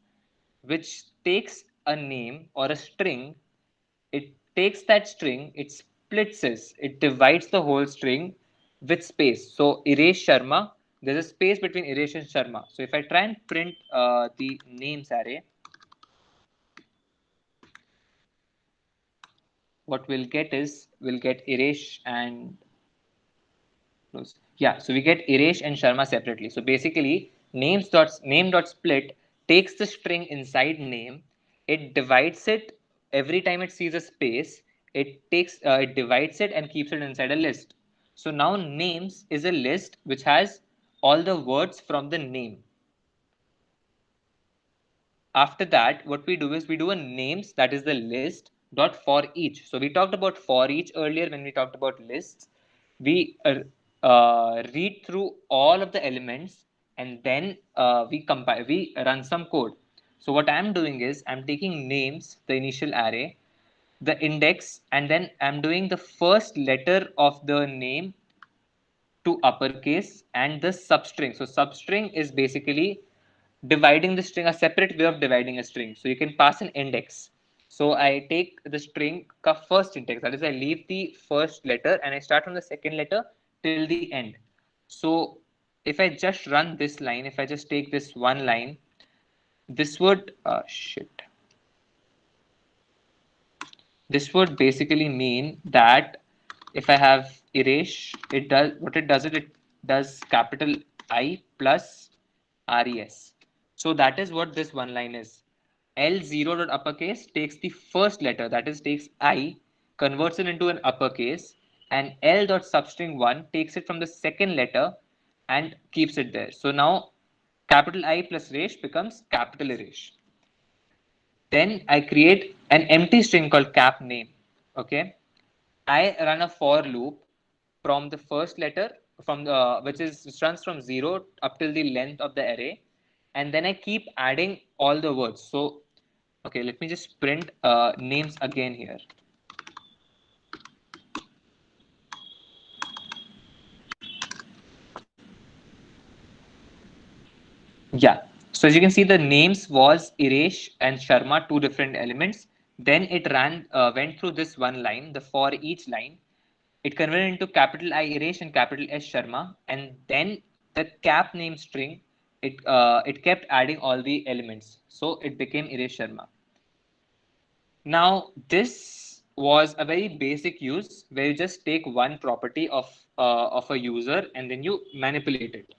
which takes a name or a string. It takes that string, it splits it divides the whole string with space. So erase Sharma, there's a space between erase and Sharma. So if I try and print the names array, what we'll get is we'll get erase and close. Yeah, so we get Iresh and Sharma separately. So basically, name dot split takes the string inside name, it divides it every time it sees a space. It divides it and keeps it inside a list. So now names is a list which has all the words from the name. After that, what we do is we do a names, that is the list dot for each. So we talked about for each earlier when we talked about lists. We read through all of the elements, and then we run some code. So what I'm doing is I'm taking names, the initial array, the index, and then I'm doing the first letter of the name to uppercase and the substring. So substring is basically dividing the string, a separate way of dividing a string. So you can pass an index. So I take the string first index, that is I leave the first letter and I start from the second letter till the end. So if I just run this line, if I just take this one line, this would this would basically mean that if I have erase, it does capital I plus res. So that is what this one line is. L0 dot uppercase takes the first letter, that is takes I, converts it into an uppercase, and L dot substring 1 takes it from the second letter and keeps it there. So now capital I plus resh becomes capital Resh. Then I create an empty string called cap name. Okay. I run a for loop from the first letter from the which runs from 0 up till the length of the array, and then I keep adding all the words. So okay, let me just print names again here. Yeah. So as you can see, the names was Iresh and Sharma, two different elements. Then it went through this one line, the for each line. It converted into capital I Iresh and capital S Sharma, and then the cap name string, it kept adding all the elements. So it became Iresh Sharma. Now this was a very basic use where you just take one property of a user and then you manipulate it.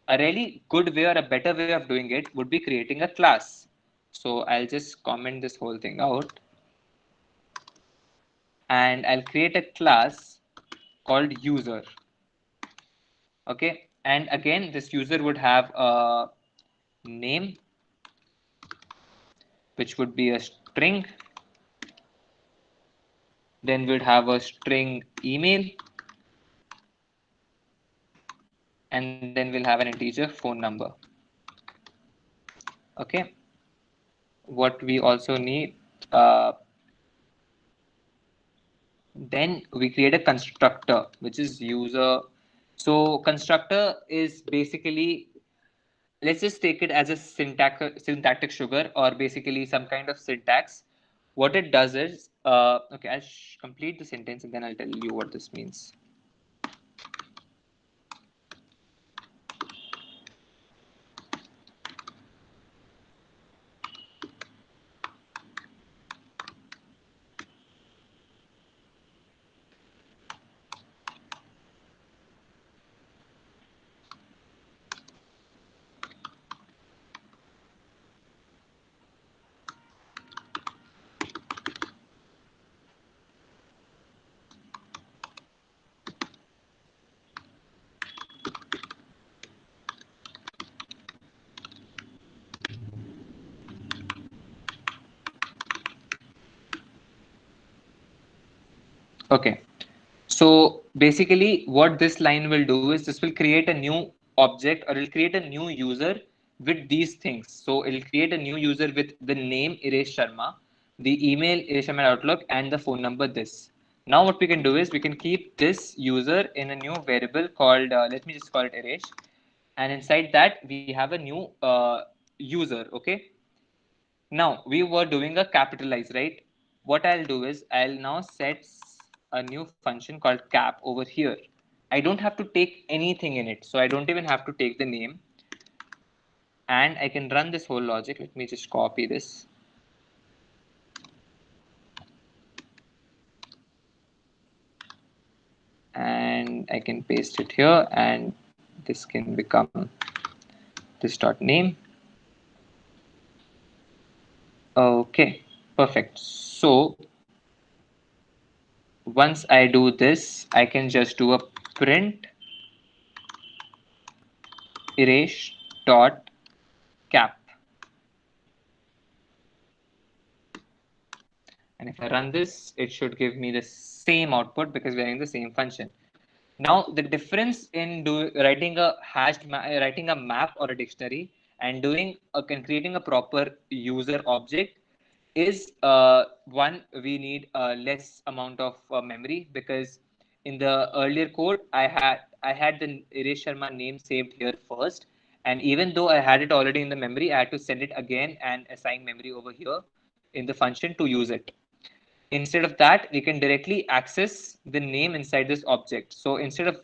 A really good way or a better way of doing it would be creating a class. So I'll just comment this whole thing out and I'll create a class called user. Okay, and again this user would have a name which would be a string, then we'd have a string email, and then we'll have an integer phone number. Okay. What we also need, then we create a constructor, which is user. So constructor is basically, let's just take it as a syntactic sugar, or basically some kind of syntax. What it does is, okay, I'll complete the sentence and then I'll tell you what this means. Okay. So basically, what this line will do is this will create a new object, or it'll create a new user with these things. So it'll create a new user with the name Iresh Sharma, the email Iresh Sharma Outlook, and the phone number this. Now what we can do is we can keep this user in a new variable called, let me just call it Iresh, and inside that we have a new user. Okay. Now we were doing a capitalize, right? What I'll do is I'll now set a new function called cap over here. I don't have to take anything in it. So I don't even have to take the name, and I can run this whole logic. Let me just copy this. And I can paste it here, and this can become this dot name. Okay, perfect. So once I do this, I can just do a print erase dot cap. And if I run this, it should give me the same output because we're in the same function. Now, the difference in writing a writing a map or a dictionary and creating a proper user object is, one, we need a less amount of memory, because in the earlier code I had the Iresh Sharma name saved here first, and even though I had it already in the memory, I had to send it again and assign memory over here in the function to use it. Instead of that, we can directly access the name inside this object. So instead of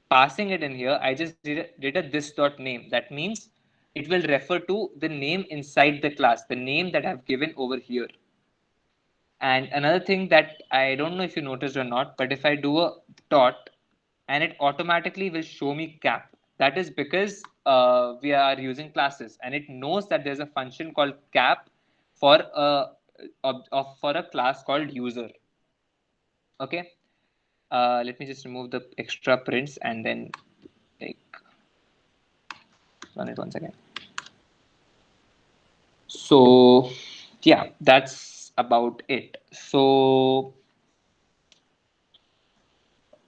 passing it in here, I just did a this dot name. That means it will refer to the name inside the class, the name that I've given over here. And another thing that I don't know if you noticed or not, but if I do a dot, and it automatically will show me cap. That is because we are using classes, and it knows that there's a function called cap for a class called user. Okay. Let me just remove the extra prints and then like run it once again. So yeah, that's about it. So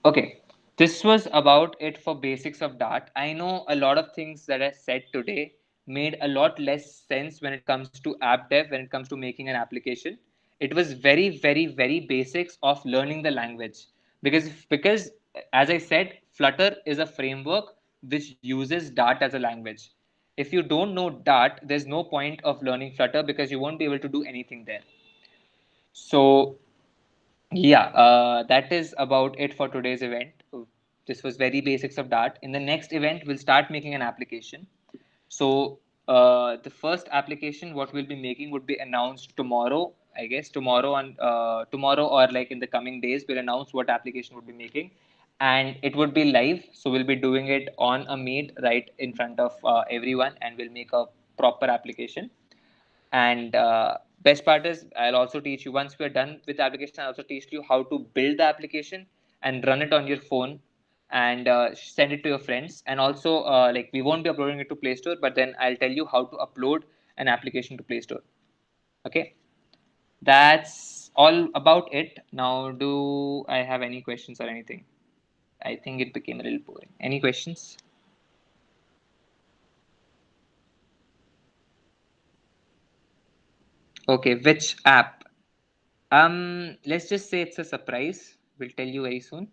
okay, this was about it for basics of Dart. I know a lot of things that I said today made a lot less sense when it comes to app dev, when it comes to making an application. It was very, very, very basics of learning the language. Because as I said, Flutter is a framework which uses Dart as a language. If you don't know Dart, there's no point of learning Flutter because you won't be able to do anything there. So yeah, that is about it for today's event. This was very basics of Dart. In the next event, we'll start making an application. So the first application what we'll be making would be announced tomorrow. I guess tomorrow or like in the coming days, we'll announce what application we'll be making, and it would be live. So we'll be doing it on a meet right in front of everyone, and we'll make a proper application. And best part is I'll also teach you, once we're done with the application, I'll also teach you how to build the application and run it on your phone, and send it to your friends. And also like we won't be uploading it to Play Store, but then I'll tell you how to upload an application to Play Store. Okay, that's all about it. Now, do I have any questions or anything? I think it became a little boring. Any questions? Okay, which app? Let's just say it's a surprise. We'll tell you very soon.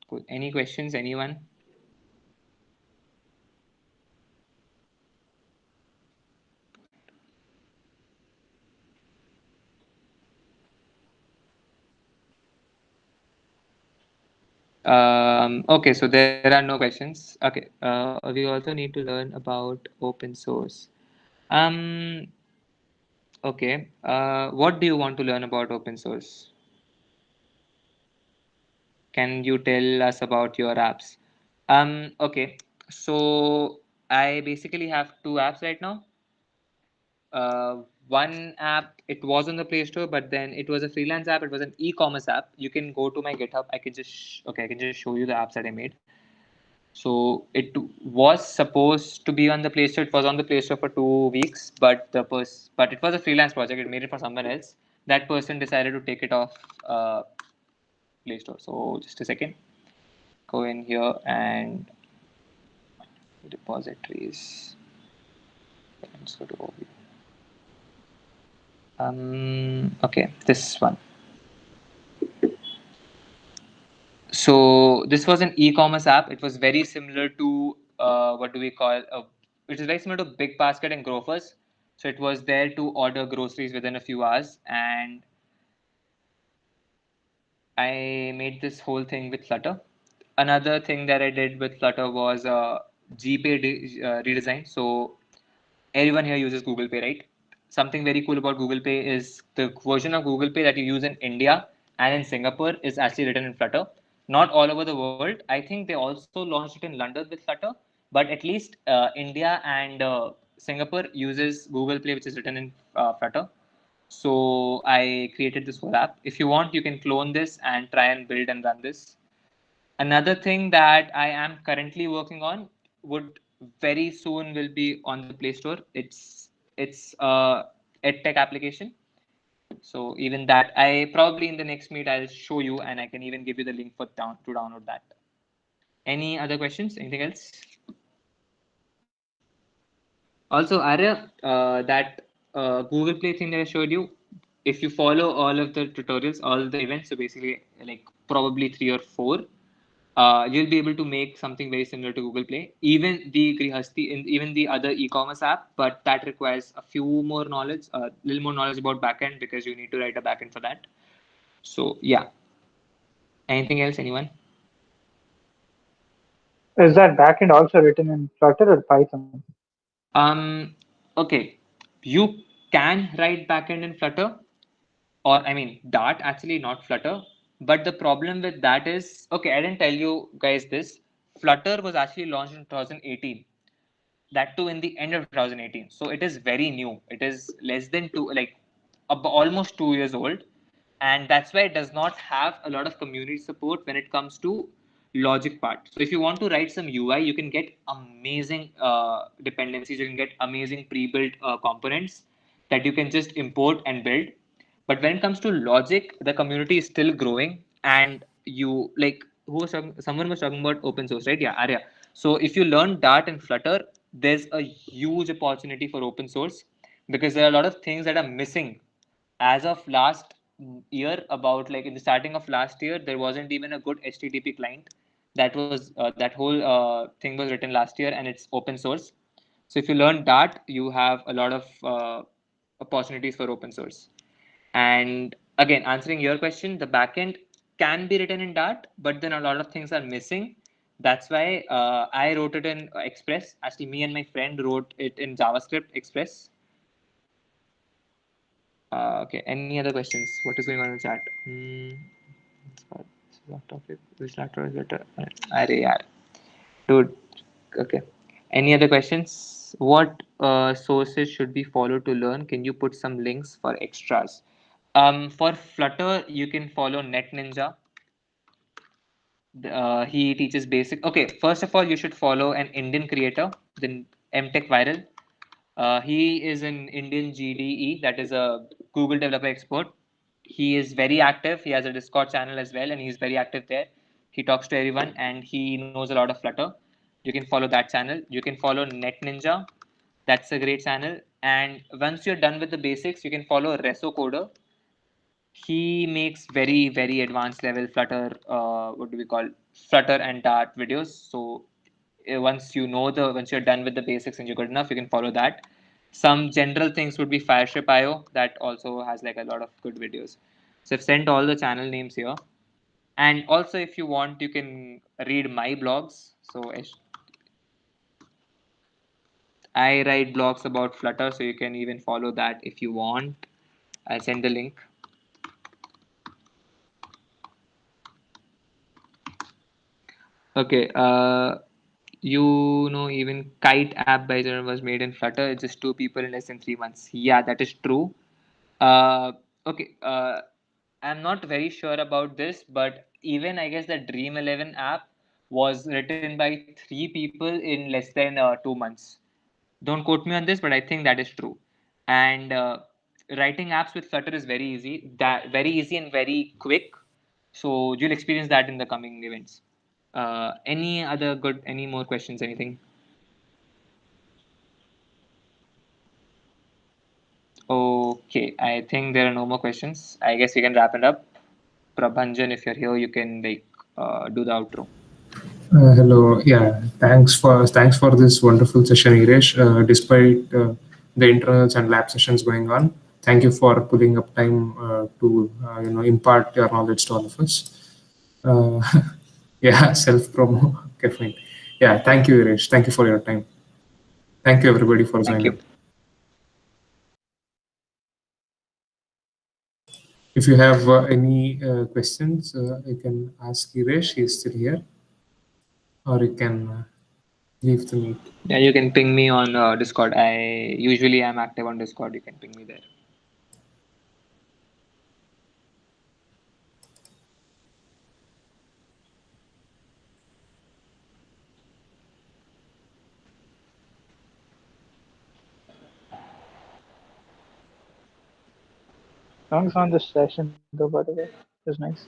Cool. Any questions, anyone? Okay, so there are no questions. Okay, we also need to learn about open source. Um, okay, what do you want to learn about open source? Can you tell us about your apps? Okay, so I basically have two apps right now. One app, it was on the Play Store, but then it was a freelance app. It was an e-commerce app. You can go to my GitHub. I can just I can just show you the apps that I made. So it was supposed to be on the Play Store. It was on the Play Store for 2 weeks, but but it was a freelance project. It made it for someone else. That person decided to take it off Play Store. So just a second. Go in here and repositories. Let's go to overview. Okay, this one. So this was an e-commerce app. It was very similar to what do we call? It is very similar to Big Basket and Grofers. So it was there to order groceries within a few hours, and I made this whole thing with Flutter. Another thing that I did with Flutter was GPay redesign. So everyone here uses Google Pay, right? Something very cool about Google Pay is the version of Google Pay that you use in India and in Singapore is actually written in Flutter. Not all over the world. I think they also launched it in London with Flutter, but at least India and Singapore uses Google Play, which is written in Flutter. So I created this whole app. If you want, you can clone this and try and build and run this. Another thing that I am currently working on would very soon will be on the Play Store. It's a EdTech application. So even that, I probably in the next meet I'll show you, and I can even give you the link for to download that. Any other questions? Anything else? Also, Arya, that Google Play thing that I showed you, if you follow all of the tutorials, all the events, so basically like probably 3 or 4, you'll be able to make something very similar to Google Play. Even the Grihasti, even the other e-commerce app, but that requires a few more knowledge, a little more knowledge about backend because you need to write a backend for that. So yeah. Anything else? Anyone? Is that backend also written in Flutter or Python? Okay. You can write backend in Flutter, or I mean Dart actually, not Flutter. But the problem with that is, okay, I didn't tell you guys this. Flutter was actually launched in 2018. That too in the end of 2018. So it is very new. It is less than almost 2 years old, and that's why it does not have a lot of community support when it comes to logic part. So if you want to write some UI, you can get amazing dependencies. You can get amazing pre-built components that you can just import and build. But when it comes to logic, the community is still growing, and you like someone was talking about open source, right? Yeah, Arya. So if you learn Dart and Flutter, there's a huge opportunity for open source because there are a lot of things that are missing. As of last year, about like in the starting of last year, there wasn't even a good HTTP client. That whole thing was written last year, and it's open source. So if you learn Dart, you have a lot of opportunities for open source. And again, answering your question, the backend can be written in Dart, but then a lot of things are missing. That's why I wrote it in Express. Actually, me and my friend wrote it in JavaScript Express. Okay, any other questions? What is going on in the chat? Topic. Which letter is better? Arey yaar. Dude. Okay. Any other questions? What sources should be followed to learn? Can you put some links for extras? For Flutter, you can follow NetNinja. He teaches basic. Okay, first of all, you should follow an Indian creator, the MTech Viral. He is an Indian GDE, that is a Google Developer Expert. He is very active. He has a Discord channel as well, and he's very active there. He talks to everyone, and he knows a lot of Flutter. You can follow that channel. You can follow NetNinja. That's a great channel. And once you're done with the basics, you can follow Reso Coder. He makes very advanced level Flutter. What do we call Flutter and Dart videos? So once you're done with the basics and you're good enough, you can follow that. Some general things would be Fireship.io, that also has like a lot of good videos. So I've sent all the channel names here. And also, if you want, you can read my blogs. So I write blogs about Flutter, so you can even follow that if you want. I'll send the link. Okay. You know, even Kite app by General was made in Flutter. It's just 2 people in less than 3 months. Yeah, that is true. Uh, okay. I'm not very sure about this, but even I guess the Dream 11 app was written by 3 people in less than 2 months. Don't quote me on this, but I think that is true. And writing apps with Flutter is very easy. That very easy and very quick. So you'll experience that in the coming events. Any more questions? Anything? Okay, I think there are no more questions. I guess we can wrap it up. Prabhanjan, if you're here, you can do the outro. Hello. Yeah, thanks for this wonderful session, Iresh. Despite the internals and lab sessions going on, thank you for pulling up time to impart your knowledge to all of us. Uh, yeah, self promo. Okay, fine. Yeah, thank you, Iresh. Thank you for your time. Thank you, everybody, for Thank joining. you. If you have any questions, you can ask Iresh. He's still here, or you can leave the meet. Yeah, you can ping me on Discord. I usually am active on Discord. You can ping me there. Thanks on this session, though, by the way. It was nice.